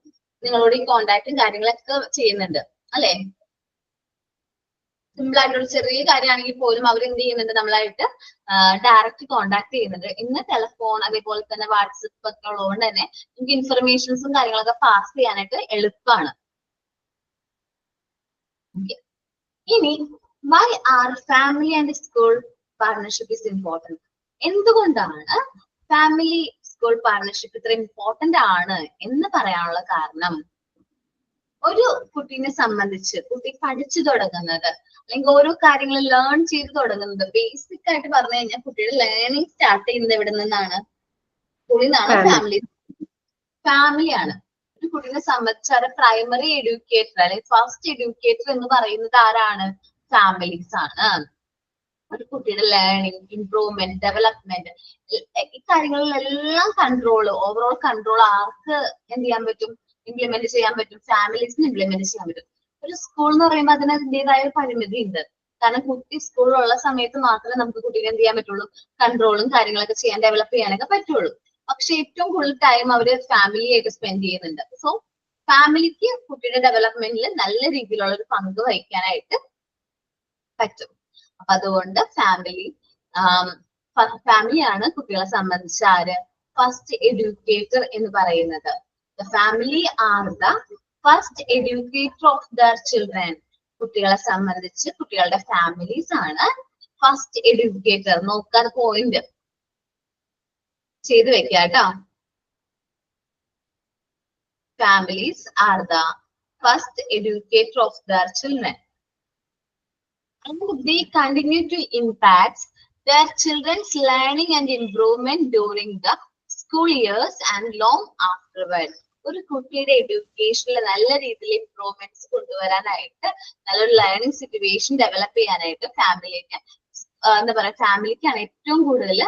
നിങ്ങളോട് ഈ കോണ്ടാക്ടും കാര്യങ്ങളൊക്കെ ചെയ്യുന്നുണ്ട്, അല്ലെ? സിമ്പിൾ ആയിട്ടുള്ള ചെറിയ കാര്യമാണെങ്കിൽ പോലും അവർ എന്ത് ചെയ്യുന്നുണ്ട്? നമ്മളായിട്ട് ഡയറക്റ്റ് കോണ്ടാക്ട് ചെയ്യുന്നുണ്ട്. ഇന്ന് ടെലിഫോൺ അതേപോലെ തന്നെ വാട്സപ്പ് ഒക്കെ ഉള്ളതുകൊണ്ട് തന്നെ നമുക്ക് ഇൻഫർമേഷൻസും കാര്യങ്ങളൊക്കെ പാസ് ചെയ്യാനായിട്ട് എളുപ്പമാണ്. ഇനി why are family and school partnership is important? എന്തുകൊണ്ടാണ് ഫാമിലി സ്കൂൾ പാർട്ണർഷിപ്പ് ഇത്ര ഇമ്പോർട്ടന്റ് ആണ് എന്ന് പറയാനുള്ള കാരണം, ഒരു കുട്ടീനെ സംബന്ധിച്ച് കുട്ടി പഠിച്ചു തുടങ്ങുന്നത് അല്ലെങ്കിൽ ഓരോ കാര്യങ്ങൾ ലേൺ ചെയ്ത് തുടങ്ങുന്നത്, ബേസിക് ആയിട്ട് പറഞ്ഞു കഴിഞ്ഞാൽ കുട്ടിയുടെ ലേണിംഗ് സ്റ്റാർട്ട് ചെയ്യുന്നത് എവിടെ നിന്നാണ്? സ്കൂളിൽ നിന്നാണ്. ഫാമിലിയാണ് ഒരു കുട്ടീനെ സംബന്ധിച്ച് അവരുടെ പ്രൈമറി എഡ്യൂക്കേറ്റർ അല്ലെങ്കിൽ ഫസ്റ്റ് എഡ്യൂക്കേറ്റർ എന്ന് പറയുന്നത് ആരാണ്? ഫാമിലീസ് ആണ്. ഒരു കുട്ടിയുടെ ലേണിംഗ്, ഇംപ്രൂവ്മെന്റ്, ഡെവലപ്മെന്റ്, ഈ കാര്യങ്ങളിലെല്ലാം കൺട്രോൾ, ഓവറോൾ കൺട്രോൾ ആർക്ക് എന്ത് ചെയ്യാൻ പറ്റും? ഇംപ്ലിമെന്റ് ചെയ്യാൻ പറ്റും? ഫാമിലീസിന് ഇംപ്ലിമെന്റ് ചെയ്യാൻ പറ്റും. ഒരു സ്കൂൾ എന്ന് പറയുമ്പോൾ അതിന് അതിൻ്റെതായ പരിമിതി ഉണ്ട്. കാരണം കുട്ടി സ്കൂളിലുള്ള സമയത്ത് മാത്രമേ നമുക്ക് കുട്ടീനെ എന്ത് ചെയ്യാൻ പറ്റുള്ളൂ? കൺട്രോളും കാര്യങ്ങളൊക്കെ ചെയ്യാൻ, ഡെവലപ്പ് ചെയ്യാനൊക്കെ പറ്റുള്ളൂ. പക്ഷെ ഏറ്റവും കൂടുതൽ ടൈം അവര് ഫാമിലി ആയിട്ട് സ്പെൻഡ് ചെയ്യുന്നുണ്ട്. സോ ഫാമിലിക്ക് കുട്ടിയുടെ ഡെവലപ്മെന്റിൽ നല്ല രീതിയിലുള്ള ഒരു പങ്ക് വഹിക്കാനായിട്ട് പറ്റും. അപ്പൊ അതുകൊണ്ട് ഫാമിലിയാണ് കുട്ടികളെ സംബന്ധിച്ച് ആര്? ഫസ്റ്റ് എഡ്യൂക്കേറ്റർ എന്ന് പറയുന്നത്. The family are the first educator of their children. കുട്ടികളെ സംബന്ധിച്ച് കുട്ടികളുടെ ഫാമിലീസ് ആണ് ഫസ്റ്റ് എഡ്യൂക്കേറ്റർ. നോക്കാൻ പോയിന്റ് ചെയ്ത് വെക്കുക കേട്ടോ. Families are the first educator of their children. And they continue to impact their children's learning and improvement during the school years and long afterward. ഒരു കുട്ടിയുടെ എഡ്യൂക്കേഷനിൽ നല്ല രീതിയിൽ ഇംപ്രൂവ്മെന്റ്സ് കൊണ്ടുവരാനായിട്ട്, നല്ലൊരു ലേണിംഗ് സിറ്റുവേഷൻ ഡെവലപ്പ് ചെയ്യാനായിട്ട് ഫാമിലിക്ക് എന്താ പറയാ, ഫാമിലിക്കാണ് ഏറ്റവും കൂടുതൽ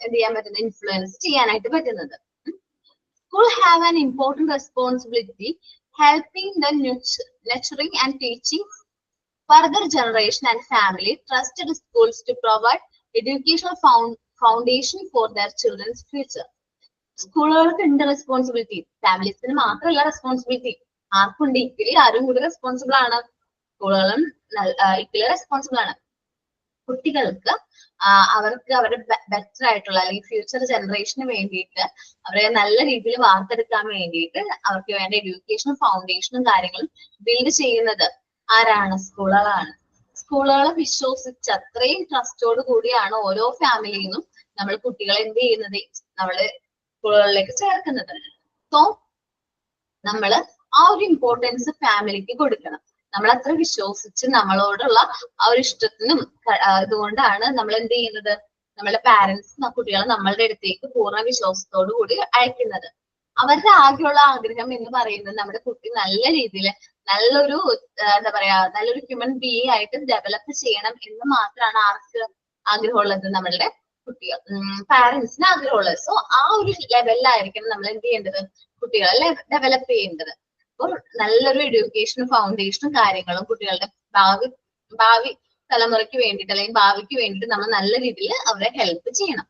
എന്ത് ചെയ്യാൻ പറ്റുന്നത്? ഇൻഫ്ലുവൻസ് ചെയ്യാനായിട്ട് പറ്റുന്നത്. School have an important responsibility helping the nurturing and teaching further generation and family trusted schools to provide educational foundation for their children's future. സ്കൂളുകൾക്ക് ഉണ്ട് റെസ്പോൺസിബിലിറ്റി, ഫാമിലീസിന് മാത്രമല്ല റെസ്പോൺസിബിലിറ്റി. ആർക്കുണ്ട്? ഈക്വലി ആരും കൂടി റെസ്പോൺസിബിൾ ആണ്. സ്കൂളുകളും ഈക്വലി റെസ്പോൺസിബിൾ ആണ്. കുട്ടികൾക്ക് അവർക്ക് അവരുടെ ബെറ്റർ ആയിട്ടുള്ള അല്ലെങ്കിൽ ഫ്യൂച്ചർ ജനറേഷന് വേണ്ടിയിട്ട് അവരെ നല്ല രീതിയിൽ വാർത്തെടുക്കാൻ വേണ്ടിയിട്ട് അവർക്ക് വേണ്ട എഡ്യൂക്കേഷനും ഫൗണ്ടേഷനും കാര്യങ്ങളും ബിൽഡ് ചെയ്യുന്നത് ആരാണ്? സ്കൂളുകളാണ്. സ്കൂളുകളെ വിശ്വസിച്ച് അത്രയും ട്രസ്റ്റോട് കൂടിയാണ് ഓരോ ഫാമിലിയിൽ നമ്മൾ കുട്ടികളെ എന്ത് ചെയ്യുന്നത്? നമ്മള് സ്കൂളുകളിലേക്ക് ചേർക്കുന്നത്. സോ നമ്മള് ആ ഒരു ഇമ്പോർട്ടൻസ് ഫാമിലിക്ക് കൊടുക്കണം. നമ്മൾ അത്ര വിശ്വസിച്ച് നമ്മളോടുള്ള ആ ഒരു ഇഷ്ടത്തിനും ഇതുകൊണ്ടാണ് നമ്മൾ എന്ത് ചെയ്യുന്നത്? നമ്മുടെ പാരന്റ്സ് കുട്ടികളെ നമ്മളുടെ അടുത്തേക്ക് പൂർണ്ണ വിശ്വാസത്തോടു കൂടി അയക്കുന്നത്. അവരുടെ ആകെയുള്ള ആഗ്രഹം എന്ന് പറയുന്നത് നമ്മുടെ കുട്ടി നല്ല രീതിയിൽ നല്ലൊരു എന്താ പറയാ, നല്ലൊരു ഹ്യൂമൻ ബീയിങ് ആയിട്ട് ഡെവലപ്പ് ചെയ്യണം എന്ന് മാത്രമാണ് ആർക്ക് ആഗ്രഹമുള്ളത്? നമ്മളുടെ കുട്ടികൾ പാരന്റ്സിന് ആഗ്രഹമുള്ളത്. സോ ആ ഒരു ലെവലിലായിരിക്കണം നമ്മൾ എന്ത് ചെയ്യേണ്ടത്, കുട്ടികളെ ഡെവലപ്പ് ചെയ്യേണ്ടത്. അപ്പോൾ നല്ലൊരു എഡ്യൂക്കേഷനും ഫൗണ്ടേഷനും കാര്യങ്ങളും കുട്ടികളുടെ ഭാവി തലമുറയ്ക്ക് വേണ്ടിയിട്ട് അല്ലെങ്കിൽ ഭാവിക്ക് വേണ്ടിയിട്ട് നമ്മൾ നല്ല രീതിയിൽ അവരെ ഹെൽപ്പ് ചെയ്യണം.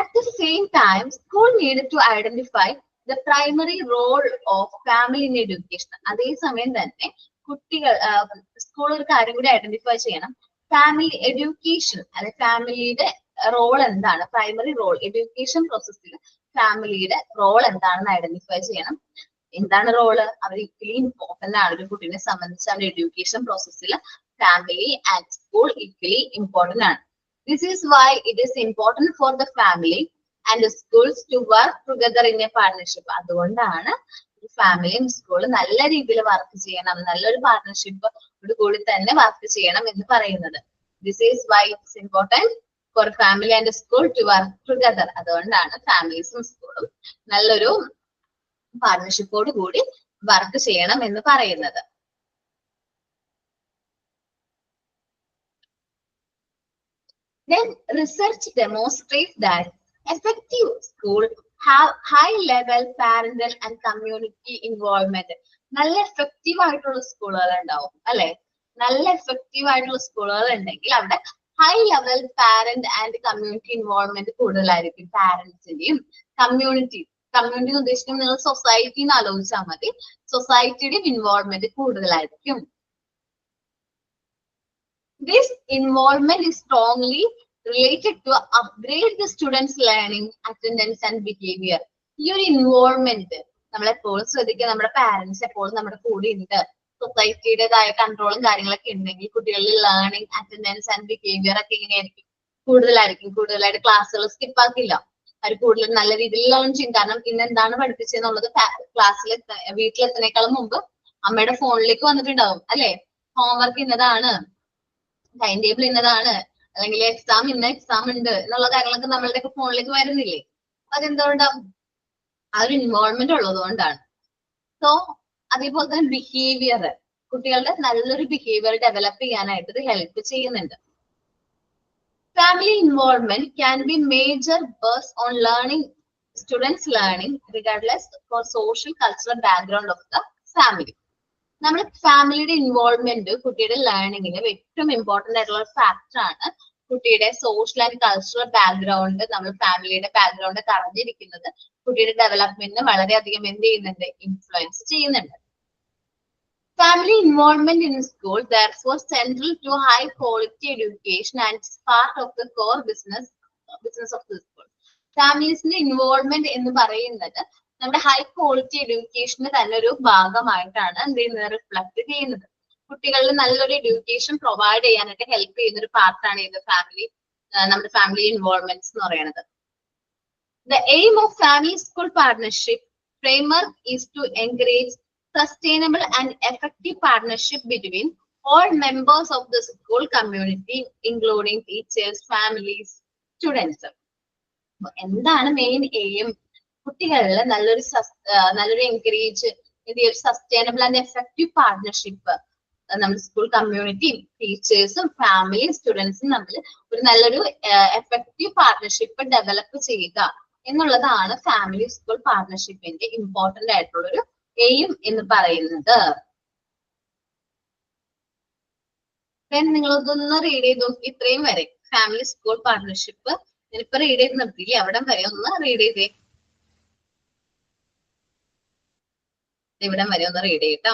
At the same time, school needed to identify the primary role of family in education. അതേസമയം തന്നെ കുട്ടികൾ സ്കൂൾ ഒരു കാര്യം കൂടി ഐഡന്റിഫൈ ചെയ്യണം. ഫാമിലി എഡ്യൂക്കേഷൻ അല്ലെ ഫാമിലിയുടെ റോൾ എന്താണ്, പ്രൈമറി റോൾ എഡ്യൂക്കേഷൻ പ്രോസസ്സിൽ ഫാമിലിയുടെ റോൾ എന്താണെന്ന് ഐഡന്റിഫൈ ചെയ്യണം. എന്താണ് റോള്? അവർ ഈക്വലി ഇമ്പോർട്ടന്റ് ആണ്. ഒരു കുട്ടീനെ സംബന്ധിച്ച് അവരുടെ എഡ്യൂക്കേഷൻ പ്രോസസ്സിൽ family and school equally important ആണ്. This is why it is important for the family and the schools to work together in a partnership. അതുകൊണ്ടാണ് ഫാമിലിയും സ്കൂളും നല്ല രീതിയിൽ വർക്ക് ചെയ്യണം, നല്ലൊരു പാർട്ണർഷിപ്പ് കൂടി തന്നെ വർക്ക് ചെയ്യണം എന്ന് പറയുന്നത്. This is why it's important for family and school to work together. അതുകൊണ്ടാണ് ഫാമിലീസും സ്കൂളും നല്ലൊരു പാർട്ണർഷിപ്പോട് കൂടി വർക്ക് ചെയ്യണം എന്ന് പറയുന്നത്. Then research demonstrates that effective schools have high level parental and community involvement. നല്ല എഫക്റ്റീവ് ആയിട്ടുള്ള സ്കൂളുകൾ ഉണ്ടാവും അല്ലെ. നല്ല എഫക്റ്റീവ് ആയിട്ടുള്ള സ്കൂളുകൾ ഉണ്ടെങ്കിൽ അവിടെ high level parent and community involvement കൂടുതലായിരിക്കും. പാരന്റ്സിന്റെയും കമ്മ്യൂണിറ്റി ഉദ്ദേശിക്കുന്നത് നിങ്ങൾ സൊസൈറ്റിന്ന് ആലോചിച്ചാൽ മതി. സൊസൈറ്റിയുടെയും ഇൻവോൾവ്മെന്റ് കൂടുതലായിരിക്കും. This involvement is strongly related to upgrade the students' learning, attendance and behavior. ഈ ഒരു ഇൻവോൾവ്മെന്റ് നമ്മളെപ്പോഴും ശ്രദ്ധിക്കുക. നമ്മുടെ പാരന്റ്സ് എപ്പോഴും നമ്മുടെ കൂടെ ഉണ്ട്. സൊസൈറ്റിയുടേതായ കൺട്രോളും കാര്യങ്ങളൊക്കെ ഉണ്ടെങ്കിൽ കുട്ടികളിൽ ലേണിംഗ്, അറ്റൻഡൻസ് ആൻഡ് ബിഹേവിയർ ഒക്കെ എങ്ങനെയായിരിക്കും? കൂടുതലായിട്ട് ക്ലാസ്സുകൾ സ്കിപ്പ് ആക്കില്ല. അവർ കൂടുതൽ നല്ല രീതിയിൽ ലേൺ ചെയ്യും. കാരണം ഇന്ന് എന്താണ് പഠിപ്പിച്ചെന്നുള്ളത് വീട്ടിലെത്തുന്നേക്കാളും മുമ്പ് അമ്മയുടെ ഫോണിലേക്ക് വന്നിട്ടുണ്ടാവും അല്ലെ. ഹോംവർക്ക് ഇന്നതാണ്, ടൈം ടേബിൾ ഇന്നതാണ്, അല്ലെങ്കിൽ എക്സാം ഉണ്ട് എന്നുള്ള കാര്യങ്ങളൊക്കെ നമ്മളുടെ ഫോണിലേക്ക് വരുന്നില്ലേ. അതെന്തുകൊണ്ടാവും? ആ ഒരു ഇൻവോൾവ്മെന്റ് ഉള്ളത് കൊണ്ടാണ്. സോ അതേപോലെ തന്നെ ബിഹേവിയർ, കുട്ടികളുടെ നല്ലൊരു ബിഹേവിയർ ഡെവലപ്പ് ചെയ്യാനായിട്ട് ഇത് ഹെൽപ്പ് ചെയ്യുന്നുണ്ട്. Family involvement can be major base on learning, students learning regardless for social cultural background of the family. നമ്മുടെ ഫാമിലിയുടെ ഇൻവോൾവ്മെന്റ് കുട്ടിയുടെ ലേണിംഗിന് ഏറ്റവും ഇമ്പോർട്ടന്റ് ആയിട്ടുള്ള ഒരു ഫാക്ടർ ആണ്. കുട്ടിയുടെ സോഷ്യൽ ആൻഡ് കൾച്ചറൽ ബാക്ക്ഗ്രൗണ്ട്, നമ്മൾ ഫാമിലിയുടെ ബാക്ക്ഗ്രൗണ്ട് അറിഞ്ഞിരിക്കുന്നത് കുട്ടിയുടെ ഡെവലപ്മെന്റിന് വളരെയധികം എന്ത് ചെയ്യുന്നുണ്ട്, ഇൻഫ്ലുവൻസ് ചെയ്യുന്നുണ്ട്. Family involvement in school therefore central to high quality education and is part of the core business of the school. ഫാമിലീസിന്റെ ഇൻവോൾവ്മെന്റ് എന്ന് പറയുന്നത് നമ്മുടെ ഹൈ ക്വാളിറ്റി എഡ്യൂക്കേഷന് തന്നെ ഒരു ഭാഗമായിട്ടാണ് എന്ത് ചെയ്യുന്നത്, റിഫ്ലക്ട് ചെയ്യുന്നത്. കുട്ടികളിൽ നല്ലൊരു എഡ്യൂക്കേഷൻ പ്രൊവൈഡ് ചെയ്യാനായിട്ട് ഹെൽപ്പ് ചെയ്യുന്ന ഒരു പാർട്ടാണ് ഇത് നമ്മുടെ ഫാമിലി ഇൻവോൾവ്മെന്റ്സ് എന്ന് പറയുന്നത്. The aim of family school partnership framework is to encourage sustainable and effective partnership between all members of the school community, including teachers, families, students. എന്താണ് മെയിൻ എയിം? കുട്ടികളിൽ നല്ലൊരു encourage, sustainable and effective partnership നമ്മുടെ school കമ്മ്യൂണിറ്റിയും ടീച്ചേഴ്സും ഫാമിലിയും സ്റ്റുഡൻസും തമ്മിൽ ഒരു നല്ലൊരു effective partnership develop ചെയ്യുക എന്നുള്ളതാണ് ഫാമിലി സ്കൂൾ പാർട്ണർഷിപ്പിന്റെ ഇമ്പോർട്ടന്റ് ആയിട്ടുള്ള ഒരു എയിം എന്ന് പറയുന്നത്. നിങ്ങൾ ഇതൊന്ന് റീഡ് ചെയ്ത് നോക്കി. ഇത്രയും വരെ ഫാമിലി സ്കൂൾ പാർട്ണർഷിപ്പ് ഞാനിപ്പോ റീഡ് ചെയ്ത് നിർത്തിയില്ലേ, അവിടെ വരെ ഒന്ന് റീഡ് ചെയ്തേ. ഇവിടം വരെ ഒന്ന് റീഡ് ചെയ്യട്ടോ.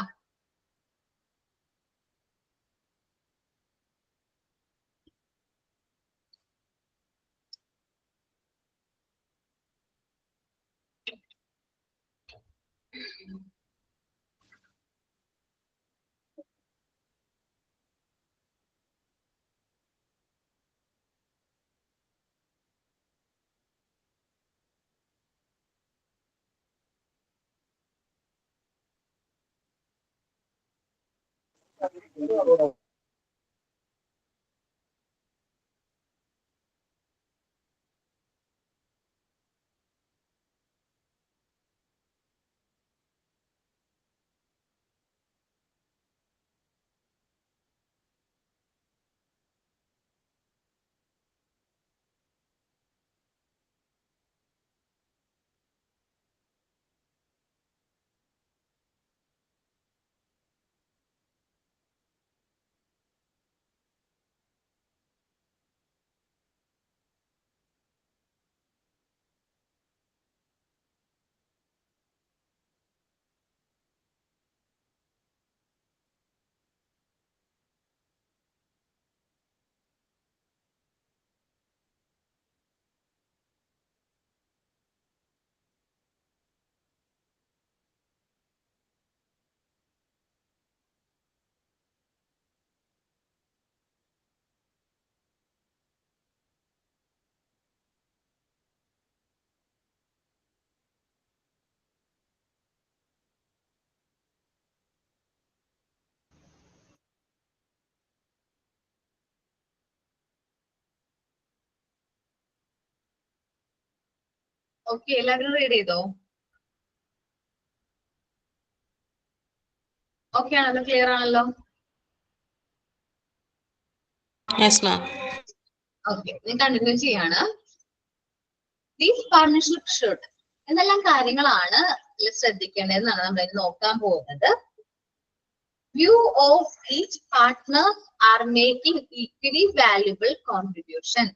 ഓക്കെ, എല്ലാവരും റീഡ് ചെയ്തോ? ഓക്കെ ആണല്ലോ, ക്ലിയർ ആണല്ലോ? ഓക്കെ, ഞാൻ കണ്ടിന്യൂ ചെയ്യാണ്. ദീസ് പാർട്ണർഷിപ്പ് ഷുഡ് എന്തെല്ലാം കാര്യങ്ങളാണ് ഇതിൽ ശ്രദ്ധിക്കേണ്ടതെന്നാണ് നമ്മൾ ഇനി നോക്കാൻ പോകുന്നത്. View of each partner are making equally valuable contribution.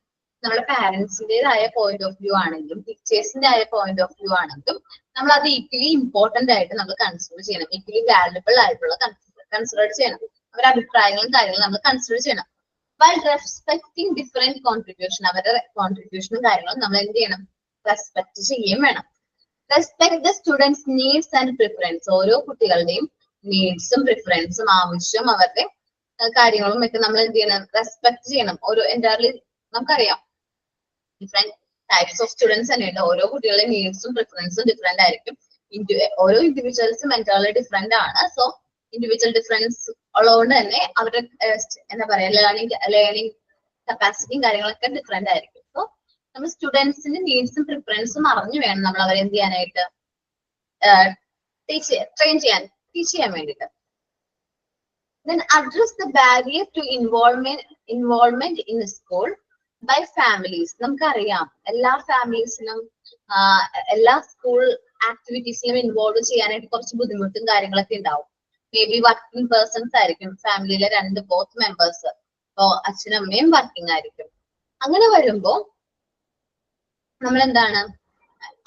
നമ്മുടെ പാരന്റ്സിന്റേതായ പോയിന്റ് ഓഫ് വ്യൂ ആണെങ്കിലും ടീച്ചേഴ്സിന്റെ ആയ പോയിന്റ് ഓഫ് വ്യൂ ആണെങ്കിലും നമ്മൾ അത് ഈക്വലി ഇമ്പോർട്ടന്റ് ആയിട്ട് നമ്മൾ കൺസിഡർ ചെയ്യണം, ഈക്വലി വാല്യുബിൾ ആയിട്ടുള്ള കൺസിഡർ ചെയ്യണം. അവരുടെ അഭിപ്രായങ്ങളും കാര്യങ്ങളും നമ്മൾ കൺസിഡർ ചെയ്യണം. ബൈ റെസ്പെക്ടിങ് ഡിഫറെന്റ് കോൺട്രിബ്യൂഷൻ, അവരുടെ കോൺട്രിബ്യൂഷനും കാര്യങ്ങളും നമ്മൾ എന്ത് ചെയ്യണം? റെസ്പെക്ട് ചെയ്യുകയും വേണം. Respect the students needs and preference. ഓരോ കുട്ടികളുടെയും നീഡ്സും പ്രിഫറൻസും ആവശ്യം അവരുടെ കാര്യങ്ങളും ഒക്കെ നമ്മൾ എന്ത് ചെയ്യണം? റെസ്പെക്ട് ചെയ്യണം. ഓരോ എൻറ്റയർലി നമുക്കറിയാം ഡിഫറെന്റ് ടൈപ്സ് ഓഫ് സ്റ്റുഡൻസ് തന്നെയുണ്ട്. ഓരോ കുട്ടികളുടെ നീഡ്സും പ്രിഫറൻസും ഡിഫറെന്റ് ആയിരിക്കും. ഓരോ ഇൻഡിവിജ്വൽസും എൻറ്റയർലി ഡിഫറെന്റ് ആണ്. സോ ഇൻഡിവിജ്വൽ ഡിഫറൻസ് ഉള്ളതുകൊണ്ട് തന്നെ അവരുടെ എന്താ പറയാ ലേണിംഗ് കപ്പാസിറ്റിയും കാര്യങ്ങളൊക്കെ ഡിഫറെന്റ് ആയിരിക്കും. സോ നമ്മൾ സ്റ്റുഡൻസിന്റെ നീഡ്സും പ്രിഫറൻസും അറിഞ്ഞു വേണം നമ്മൾ അവരെ എന്ത് ചെയ്യാനായിട്ട് ടീച്ച് ചെയ്യാൻ വേണ്ടിയിട്ട്. Then address the barrier to involvement in the school by families. നമുക്കറിയാം എല്ലാ ഫാമിലീസിനും എല്ലാ സ്കൂൾ ആക്ടിവിറ്റീസിലും ഇൻവോൾവ് ചെയ്യാനായിട്ട് കുറച്ച് ബുദ്ധിമുട്ടും കാര്യങ്ങളൊക്കെ ഉണ്ടാവും. മേ ബി വർക്കിംഗ് പേഴ്സൺസ് ആയിരിക്കും ഫാമിലിയിലെ ബോത്ത് മെമ്പേഴ്സ്. ഇപ്പോ അച്ഛനും അമ്മയും വർക്കിംഗ് ആയിരിക്കും. അങ്ങനെ വരുമ്പോ നമ്മൾ എന്താണ്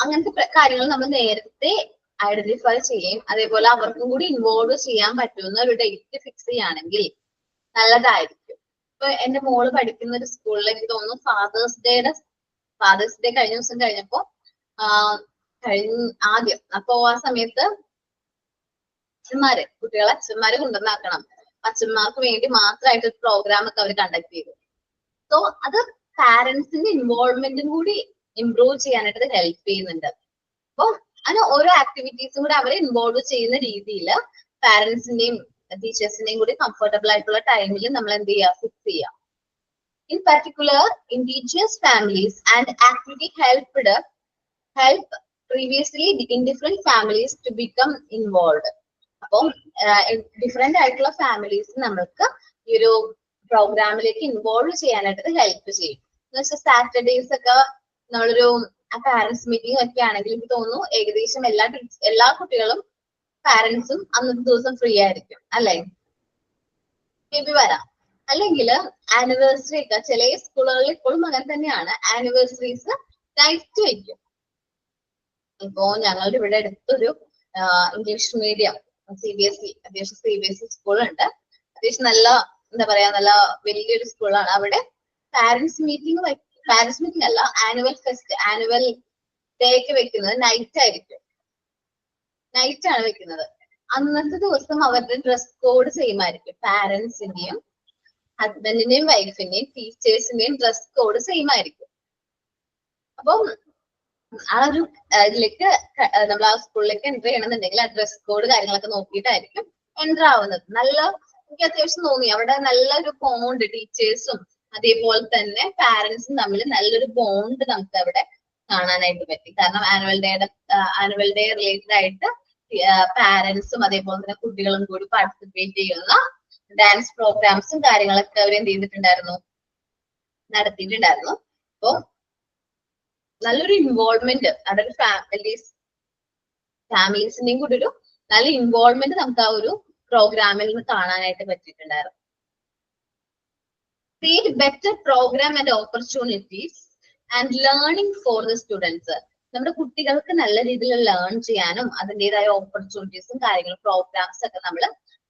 അങ്ങനത്തെ കാര്യങ്ങൾ നമ്മൾ നേരത്തെ ഐഡന്റിഫൈ ചെയ്യും. അതേപോലെ അവർക്കും കൂടി ഇൻവോൾവ് ചെയ്യാൻ പറ്റുന്ന ഒരു ഡേറ്റ് ഫിക്സ് ചെയ്യുകയാണെങ്കിൽ നല്ലതായിരിക്കും. ഇപ്പൊ എന്റെ മോള് പഠിക്കുന്ന ഒരു സ്കൂളിൽ എനിക്ക് തോന്നുന്നു ഫാദേഴ്സ് ഡേ കഴിഞ്ഞ ദിവസം കഴിഞ്ഞപ്പോ ആദ്യം അപ്പൊ ആ സമയത്ത് കുട്ടികളെ അച്ഛന്മാരെ കൊണ്ടുവന്നാക്കണം. അച്ഛന്മാർക്ക് വേണ്ടി മാത്രമായിട്ട് ഒരു പ്രോഗ്രാം ഒക്കെ അവർ കണ്ടക്ട് ചെയ്തു. സോ അത് പാരന്റ്സിന്റെ ഇൻവോൾവ്മെന്റും കൂടി ഇംപ്രൂവ് ചെയ്യാനായിട്ട് ഹെൽപ്പ് ചെയ്യുന്നുണ്ട്. അപ്പൊ അങ്ങനെ ഓരോ ആക്ടിവിറ്റീസും കൂടി അവരെ ഇൻവോൾവ് ചെയ്യുന്ന രീതിയിൽ പാരന്റ്സിന്റെയും ടീച്ചേഴ്സിന്റെയും കൂടി കംഫർട്ടബിൾ ആയിട്ടുള്ള ടൈമിൽ നമ്മൾ എന്ത് ചെയ്യുക? ഫിക്സ് ചെയ്യുക. In particular in teachers families and activity help previously in different families to become involve. അപ്പം ഡിഫറെന്റ് ആയിട്ടുള്ള ഫാമിലീസ് നമ്മൾക്ക് ഈ ഒരു പ്രോഗ്രാമിലേക്ക് ഇൻവോൾവ് ചെയ്യാനായിട്ട് ഹെൽപ്പ് ചെയ്യും. എന്ന് വെച്ചാൽ സാറ്റർഡേസ് ഒക്കെ നമ്മളൊരു പാരന്റ്സ് മീറ്റിംഗ് ഒക്കെ ആണെങ്കിൽ എനിക്ക് തോന്നുന്നു ഏകദേശം എല്ലാ കുട്ടികളും പാരന്റ്സും അന്നത്തെ ദിവസം ഫ്രീ ആയിരിക്കും അല്ലെ? മേ ബി വരാം. അല്ലെങ്കിൽ ആനിവേഴ്സറി ഒക്കെ ചില സ്കൂളുകളിൽ ഇപ്പോഴും അങ്ങനെ തന്നെയാണ്. ആനിവേഴ്സറീസ് നൈറ്റ് വയ്ക്കും. ഇപ്പോ ഞങ്ങളുടെ ഇവിടെ അടുത്തൊരു ഇംഗ്ലീഷ് മീഡിയം CBSE അത്യാവശ്യം CBSE സ്കൂളുണ്ട്. അത്യാവശ്യം നല്ല എന്താ പറയാ നല്ല വലിയൊരു സ്കൂളാണ്. അവിടെ പാരന്റ്സ് മീറ്റിംഗ് അല്ല, ആനുവൽ ഡേ ഒക്കെ വെക്കുന്നത് നൈറ്റ് ആയിരിക്കും. നൈറ്റ് ആണ് വെക്കുന്നത്. അന്നത്തെ ദിവസം അവരുടെ ഡ്രസ് കോഡ് സെയിം ആയിരിക്കും. പാരന്റ്സിന്റെയും ഹസ്ബൻഡിന്റെയും വൈഫിന്റെയും ടീച്ചേഴ്സിന്റെയും ഡ്രസ് കോഡ് സെയിം ആയിരിക്കും. അപ്പം ആ ഒരു ഇതിലേക്ക് നമ്മൾ ആ സ്കൂളിലേക്ക് എൻ്റർ ചെയ്യണമെന്നുണ്ടെങ്കിൽ ആ ഡ്രസ് കോഡ് കാര്യങ്ങളൊക്കെ നോക്കിയിട്ടായിരിക്കും എൻ്റർ ആവുന്നത്. എനിക്ക് അത്യാവശ്യം തോന്നി അവിടെ നല്ലൊരു ബോണ്ട് ടീച്ചേഴ്സും അതേപോലെ തന്നെ പാരന്റ്സും തമ്മിൽ നല്ലൊരു ബോണ്ട് നമുക്ക് അവിടെ കാണാനായിട്ട് പറ്റി. കാരണം ആനുവൽ ഡേ റിലേറ്റഡ് ആയിട്ട് പാരന്റ്സും അതേപോലെ തന്നെ കുട്ടികളും കൂടി പാർട്ടിസിപ്പേറ്റ് ചെയ്യുന്ന ഡാൻസ് പ്രോഗ്രാംസും കാര്യങ്ങളൊക്കെ അവർ എന്ത് ചെയ്തിട്ടുണ്ടായിരുന്നു? നടത്തിയിട്ടുണ്ടായിരുന്നു. അപ്പൊ നല്ലൊരു ഇൻവോൾവ്മെന്റ് അതൊരു ഫാമിലീസിന്റെയും കൂടി ഒരു നല്ല ഇൻവോൾവ്മെന്റ് നമുക്ക് ആ ഒരു പ്രോഗ്രാമിൽ നിന്ന് കാണാനായിട്ട് പറ്റിയിട്ടുണ്ടായിരുന്നു. Create better program and opportunities and learning for the students. നമ്മുടെ കുട്ടികൾക്ക് നല്ല രീതിയിൽ ലേൺ ചെയ്യാനും അതിൻ്റെതായ ഓപ്പർച്യൂണിറ്റീസും കാര്യങ്ങളും പ്രോഗ്രാംസ് ഒക്കെ നമ്മൾ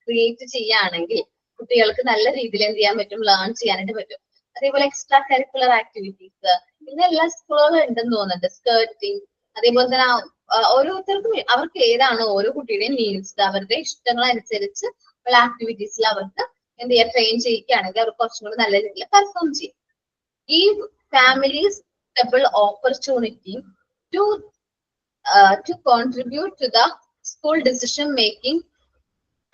ക്രിയേറ്റ് ചെയ്യുകയാണെങ്കിൽ കുട്ടികൾക്ക് നല്ല രീതിയിൽ എന്ത് ചെയ്യാൻ പറ്റും? ലേൺ ചെയ്യാനായിട്ട് പറ്റും. അതേപോലെ എക്സ്ട്രാ കരിക്കുലർ ആക്ടിവിറ്റീസ് ഇന്ന് എല്ലാ സ്കൂളുകളും ഉണ്ടെന്ന് തോന്നുന്നുണ്ട്. സ്കേർട്ടിങ് അതേപോലെ തന്നെ ഓരോരുത്തർക്കും അവർക്ക് ഏതാണ് ഓരോ കുട്ടിയുടെയും നീഡ്സ് അവരുടെ ഇഷ്ടങ്ങൾ അനുസരിച്ച് ഉള്ള ആക്ടിവിറ്റീസിൽ അവർക്ക് എന്ത് ചെയ്യാൻ ട്രെയിൻ ചെയ്യുകയാണെങ്കിൽ അവർക്ക് കുറച്ചും കൂടി നല്ല രീതിയിൽ പെർഫോം ചെയ്യും. ഈ families double opportunity to contribute to the school decision making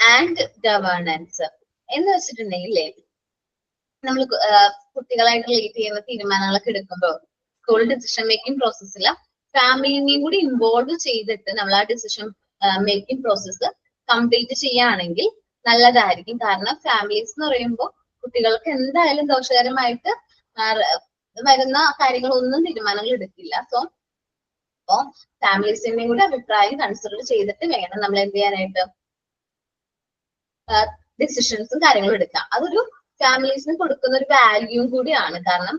and governance എന്ന് വെച്ചിട്ടുണ്ടെങ്കിൽ നമ്മൾ കുട്ടികളായിട്ട് റിലേറ്റ് ചെയ്യുന്ന തീരുമാനങ്ങളൊക്കെ എടുക്കുമ്പോൾ സ്കൂൾ ഡിസിഷൻ മേക്കിംഗ് പ്രോസസ്സിൽ ഫാമിലിനെയും കൂടി ഇൻവോൾവ് ചെയ്തിട്ട് നമ്മൾ ആ ഡിസിഷൻ മേക്കിംഗ് പ്രോസസ്സ് കംപ്ലീറ്റ് ചെയ്യുകയാണെങ്കിൽ നല്ലതായിരിക്കും. കാരണം ഫാമിലീസ് എന്ന് പറയുമ്പോൾ കുട്ടികൾക്ക് എന്തായാലും ദോഷകരമായിട്ട് വരുന്ന കാര്യങ്ങളൊന്നും തീരുമാനങ്ങൾ എടുക്കില്ല. സോ ഫാമിലീസിന്റെയും കൂടി അഭിപ്രായം കൺസിഡർ ചെയ്തിട്ട് വേണം നമ്മൾ എന്ത് ചെയ്യാനായിട്ട് ഡിസിഷൻസും കാര്യങ്ങളും എടുക്കാം. അതൊരു ഫാമിലീസിന് കൊടുക്കുന്ന ഒരു വാല്യൂം കൂടിയാണ്. കാരണം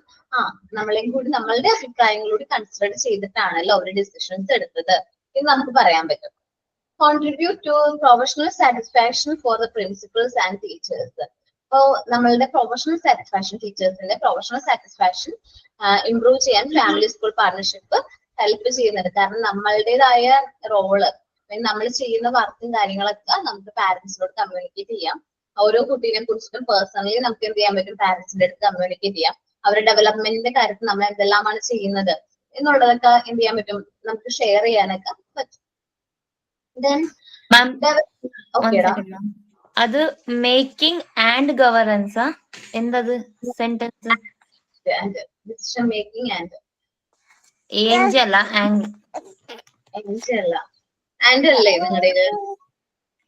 നമ്മളെയും കൂടി നമ്മളുടെ അഭിപ്രായങ്ങളോട് കൺസിഡർ ചെയ്തിട്ടാണല്ലോ അവർ ഡിസിഷൻസ് എടുത്തത് എന്ന് നമുക്ക് പറയാൻ പറ്റും. Contribute to professional satisfaction for the principals and teachers. അപ്പോൾ നമ്മളുടെ പ്രൊഫഷണൽ സാറ്റിസ്ഫാക്ഷൻ, ടീച്ചേഴ്സിന്റെ പ്രൊഫഷണൽ സാറ്റിസ്ഫാക്ഷൻ ഇംപ്രൂവ് ചെയ്യാൻ ഫാമിലി സ്കൂൾ പാർട്ണർഷിപ്പ് ഹെൽപ്പ് ചെയ്യുന്നുണ്ട്. കാരണം നമ്മളുടേതായ റോള്, നമ്മൾ ചെയ്യുന്ന വർക്കും കാര്യങ്ങളൊക്കെ നമുക്ക് പാരന്റ്സിനോട് കമ്മ്യൂണിക്കേറ്റ് ചെയ്യാം. ഓരോ കുട്ടീനെ കുറിച്ചിട്ടും പേഴ്സണലി നമുക്ക് എന്ത് ചെയ്യാൻ പറ്റും, പാരന്റ്സിന്റെ അടുത്ത് കമ്മ്യൂണിക്കേറ്റ് ചെയ്യാം. അവരുടെ ഡെവലപ്മെന്റിന്റെ കാര്യത്തിൽ നമ്മൾ എന്തെല്ലാമാണ് ചെയ്യുന്നത് എന്നുള്ളതൊക്കെ എന്ത് ചെയ്യാൻ പറ്റും, നമുക്ക് ഷെയർ ചെയ്യാനൊക്കെ പറ്റും. അത് മേക്കിംഗ് ആൻഡ് ഗവർണൻസ് എന്തത് സെന്റൻസ്? ഡിസിഷൻ മേക്കിംഗ് ആൻഡ് അല്ല ആൻഡ് അല്ലേ നിങ്ങളുടെ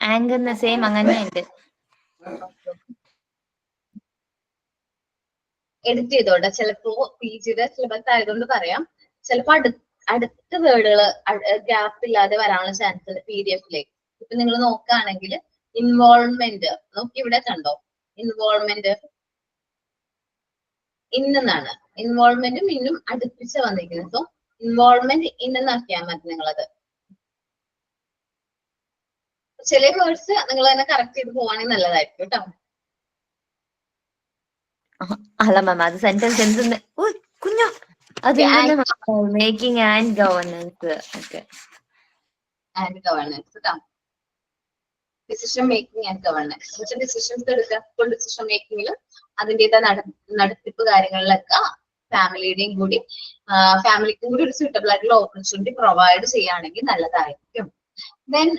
ആംഗ് സെയിം അങ്ങനെ ഉണ്ട്. എഡിറ്റ് ചെയ്തോട്ടെ, ചിലപ്പോ PGയുടെ സിലബസ് ആയതുകൊണ്ട് പറയാം. ചിലപ്പോ അടുത്ത വേർഡുകൾ ഗ്യാപ്പ് ഇല്ലാതെ വരാനുള്ള ചാൻസ് PDF-ലേക്ക്. ഇപ്പൊ നിങ്ങൾ നോക്കുകയാണെങ്കിൽ ഇൻവോൾവ്മെന്റ് നോക്കി, ഇവിടെ കണ്ടോ ഇൻവോൾവ്മെന്റ് ഇന്നാണ്. ഇൻവോൾവ്മെന്റും ഇന്നും അടുപ്പിച്ച് വന്നിരിക്കുന്നത്. സോ ഇൻവോൾവ്മെന്റ് ഇന്നാക്കിയാൽ മതി നിങ്ങളത്. ചില വേർഡ്സ് നിങ്ങൾ തന്നെ കറക്റ്റ് ചെയ്ത് പോവാണെങ്കിൽ നല്ലതായിരിക്കും കേട്ടോ. അല്ല മാം, അത് സെന്റൻസ് എന്തെന്ന് കുഞ്ഞോ, അത് making and governance. And governance കേട്ടോ. ഡിസിഷൻ മേക്കിംഗ് ആൻഡ് ഗവർണൻസ് പക്ഷെ ഡിസിഷൻസ് എടുക്കുക. ഫുൾ ഡിസിഷൻ മേക്കിങ്ങിൽ അതിൻ്റെതായ നടത്തിപ്പ് കാര്യങ്ങളിലൊക്കെ ഫാമിലിയുടെയും കൂടി ഫാമിലിക്കും കൂടി ഒരു സ്യൂട്ടബിൾ ആയിട്ടുള്ള ഓപ്പർച്യൂണിറ്റി പ്രൊവൈഡ് ചെയ്യുകയാണെങ്കിൽ നല്ലതായിരിക്കും. ദെൻ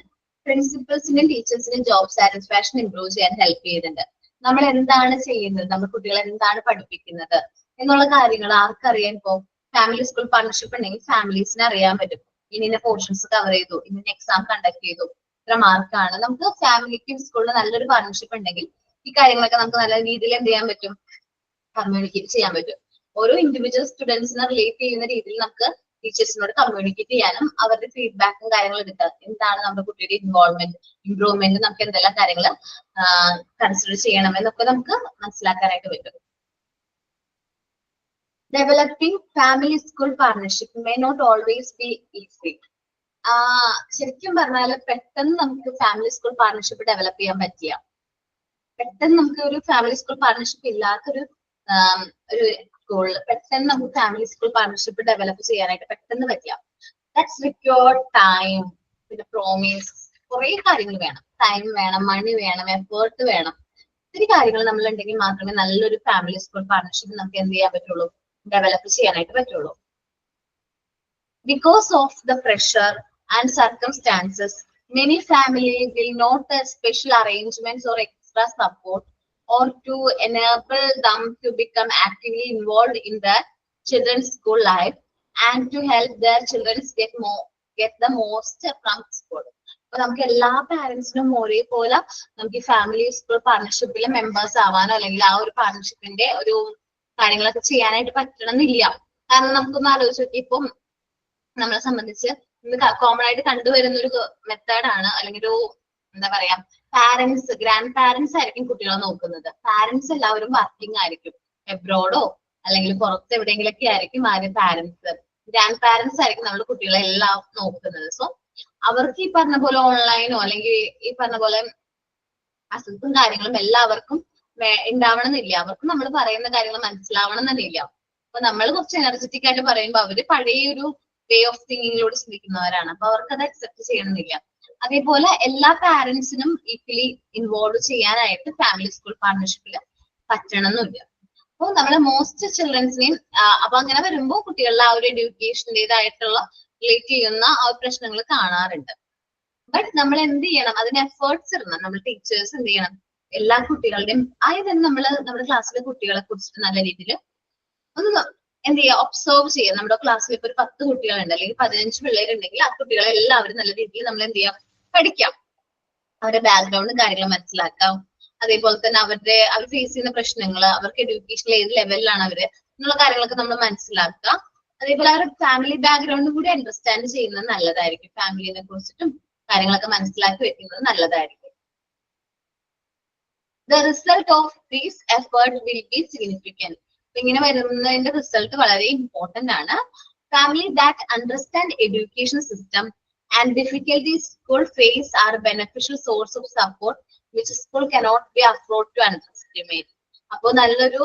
പ്രിൻസിപ്പൽസിന്റെയും ടീച്ചേഴ്സിന്റെയും ജോബ് സാറ്റിസ്ഫാക്ഷൻ ഇംപ്രൂവ് ചെയ്യാൻ ഹെൽപ്പ് ചെയ്യുന്നുണ്ട്. നമ്മൾ എന്താണ് ചെയ്യുന്നത്, നമ്മൾ കുട്ടികളെ എന്താണ് പഠിപ്പിക്കുന്നത് എന്നുള്ള കാര്യങ്ങൾ ആർക്കറിയാൻ? ഇപ്പോ ഫാമിലി സ്കൂൾ പാർട്ണർഷിപ്പ് ഉണ്ടെങ്കിൽ ഫാമിലീസിന് അറിയാൻ പറ്റും. ഇന്ന പോർഷൻസ് കവർ ചെയ്തു, ഇന്ന എക്സാം കണ്ടക്ട് ചെയ്തു, ഇത്ര മാർക്കാണ്. നമുക്ക് ഫാമിലിക്കും സ്കൂളിൽ നല്ലൊരു പാർട്ണർഷിപ്പ് ഉണ്ടെങ്കിൽ ഈ കാര്യങ്ങളൊക്കെ നമുക്ക് നല്ല രീതിയിൽ എന്ത് ചെയ്യാൻ പറ്റും, കമ്മ്യൂണിക്കേറ്റ് ചെയ്യാൻ പറ്റും. ഓരോ ഇൻഡിവിജ്വൽ സ്റ്റുഡൻസിനെ റിലേറ്റ് ചെയ്യുന്ന രീതിയിൽ നമുക്ക് ടീച്ചേഴ്സിനോട് കമ്മ്യൂണിക്കേറ്റ് ചെയ്യാനും അവരുടെ ഫീഡ്ബാക്കും കാര്യങ്ങളും എടുക്കുക. എന്താണ് നമ്മുടെ കുട്ടിയുടെ ഇൻവോൾവ്മെന്റ്, ഇംപ്രൂവ്മെന്റ്, നമുക്ക് എന്തെല്ലാം കാര്യങ്ങൾ കൺസിഡർ ചെയ്യണമെന്നൊക്കെ നമുക്ക് മനസ്സിലാക്കാനായിട്ട് പറ്റും. Developing family school partnership may not always be easy. ശരിക്കും പറഞ്ഞാൽ പെട്ടെന്ന് നമുക്ക് ഫാമിലി സ്കൂൾ പാർട്ണർഷിപ്പ് ഡെവലപ്പ് ചെയ്യാൻ പറ്റിയ, പെട്ടെന്ന് നമുക്ക് ഒരു ഫാമിലി സ്കൂൾ പാർട്ണർഷിപ്പ് ഇല്ലാത്തൊരു ഒരു സ്കൂളിൽ പെട്ടെന്ന് നമുക്ക് ഫാമിലി സ്കൂൾ പാർട്ണർഷിപ്പ് ഡെവലപ്പ് ചെയ്യാനായിട്ട് പെട്ടെന്ന് പറ്റില്ല. ദാറ്റ്സ് റിക്വയർഡ് ടൈം, പിന്നെ പ്രോമിസ്, കുറെ കാര്യങ്ങൾ വേണം. ടൈം വേണം, മണി വേണം, എഫേർട്ട് വേണം. ഒത്തിരി കാര്യങ്ങൾ നമ്മൾ ഉണ്ടെങ്കിൽ മാത്രമേ നല്ലൊരു ഫാമിലി സ്കൂൾ പാർട്ണർഷിപ്പ് നമുക്ക് എന്ത് ചെയ്യാൻ പറ്റുള്ളൂ, ഡെവലപ്പ് ചെയ്യാനായിട്ട് പറ്റുള്ളൂ. Because of the pressure and circumstances, many families will note the special arrangements or extra support or to enable them to become actively involved in their children's school life and to help their children get the most from school. അപ്പൊ നമുക്ക് എല്ലാ പാരന്റ്സിനും ഒരേപോലെ നമുക്ക് ഈ family school പാർട്ണർഷിപ്പിലെ members ആവാനോ അല്ലെങ്കിൽ ആ ഒരു പാർട്ണർഷിപ്പിന്റെ ഒരു കാര്യങ്ങളൊക്കെ ചെയ്യാനായിട്ട് പറ്റണമെന്നില്ല. കാരണം നമുക്കൊന്ന് ആലോചിച്ച് നോക്കി, ഇപ്പം നമ്മളെ സംബന്ധിച്ച് കോമൺ ആയിട്ട് കണ്ടുവരുന്ന ഒരു മെത്തേഡാണ്, അല്ലെങ്കിൽ ഒരു എന്താ പറയാ, പാരന്റ്സ്, ഗ്രാൻഡ് പാരന്റ്സ് ആയിരിക്കും കുട്ടികളെ നോക്കുന്നത്. പാരന്റ്സ് എല്ലാവരും വർക്കിംഗ് ആയിരിക്കും, എബ്രോഡോ അല്ലെങ്കിൽ പുറത്ത് എവിടെയെങ്കിലൊക്കെ ആയിരിക്കും ആര് പാരന്റ്സ്. ഗ്രാൻഡ് പാരന്റ്സ് ആയിരിക്കും നമ്മുടെ കുട്ടികളെ എല്ലാം നോക്കുന്നത്. സോ അവർക്ക് ഈ പറഞ്ഞ പോലെ ഓൺലൈനോ അല്ലെങ്കിൽ ഈ പറഞ്ഞ പോലെ അസുഖം കാര്യങ്ങളും എല്ലാവർക്കും ഉണ്ടാവണമെന്നില്ല. അവർക്ക് നമ്മൾ പറയുന്ന കാര്യങ്ങൾ മനസ്സിലാവണം എന്നില്ല. അപ്പൊ നമ്മൾ കുറച്ച് എനർജറ്റിക് ആയിട്ട് പറയുമ്പോൾ അവര് പഴയൊരു വേ ഓഫ് തിങ്കിങ്ങിലൂടെ ചിന്തിക്കുന്നവരാണ്. അപ്പൊ അവർക്ക് അത് അക്സെപ്റ്റ് ചെയ്യണമെന്നില്ല. അതേപോലെ എല്ലാ പാരന്റ്സിനും ഈക്വലി ഇൻവോൾവ് ചെയ്യാനായിട്ട് ഫാമിലി സ്കൂൾ പാർട്ണർഷിപ്പിൽ പറ്റണമെന്നില്ല. അപ്പോൾ നമ്മളെ മോസ്റ്റ് ചിൽഡ്രൻസിനെയും അപ്പൊ അങ്ങനെ വരുമ്പോൾ കുട്ടികളുടെ ആ ഒരു എഡ്യൂക്കേഷൻ്റെതായിട്ടുള്ള റിലേറ്റ് ചെയ്യുന്ന ആ പ്രശ്നങ്ങൾ കാണാറുണ്ട്. ബട്ട് നമ്മൾ എന്ത് ചെയ്യണം, അതിന് എഫേർട്സ് ഇടണം. നമ്മൾ ടീച്ചേഴ്സ് എന്ത് ചെയ്യണം, എല്ലാ കുട്ടികളുടെയും ആയത് നമ്മൾ നമ്മുടെ ക്ലാസ്സിലെ കുട്ടികളെ കുറിച്ചിട്ട് നല്ല രീതിയിൽ ഒന്ന് എന്ത് ചെയ്യുക, ഒബ്സർവ് ചെയ്യുക. നമ്മുടെ ക്ലാസ്സിൽ ഇപ്പൊ ഒരു 10 കുട്ടികളുണ്ട് അല്ലെങ്കിൽ 15 പിള്ളേരുണ്ടെങ്കിൽ ആ കുട്ടികളെ എല്ലാവരും നല്ല രീതിയിൽ നമ്മൾ എന്ത് ചെയ്യാം, പഠിക്കാം. അവരുടെ ബാക്ക്ഗ്രൗണ്ടും കാര്യങ്ങളും മനസ്സിലാക്കാം. അതേപോലെ തന്നെ അവർ ഫേസ് ചെയ്യുന്ന പ്രശ്നങ്ങൾ, അവർക്ക് എഡ്യൂക്കേഷനിൽ ഏത് ലെവലിലാണ് അവര് എന്നുള്ള കാര്യങ്ങളൊക്കെ നമ്മൾ മനസ്സിലാക്കുക. അതേപോലെ അവരുടെ ഫാമിലി ബാക്ക്ഗ്രൗണ്ടും കൂടി അണ്ടർസ്റ്റാൻഡ് ചെയ്യുന്നത് നല്ലതായിരിക്കും. ഫാമിലിനെ കുറിച്ചിട്ടും കാര്യങ്ങളൊക്കെ മനസ്സിലാക്കി വെക്കുന്നത് നല്ലതായിരിക്കും. The result of this effort will be significant. ഇങ്ങനെ വരുന്നതിന്റെ റിസൾട്ട് വളരെ ഇമ്പോർട്ടന്റ് ആണ്. Family that understand education system and difficulties school face are beneficial source of support which school cannot be afford to underestimate. അപ്പോൾ നല്ലൊരു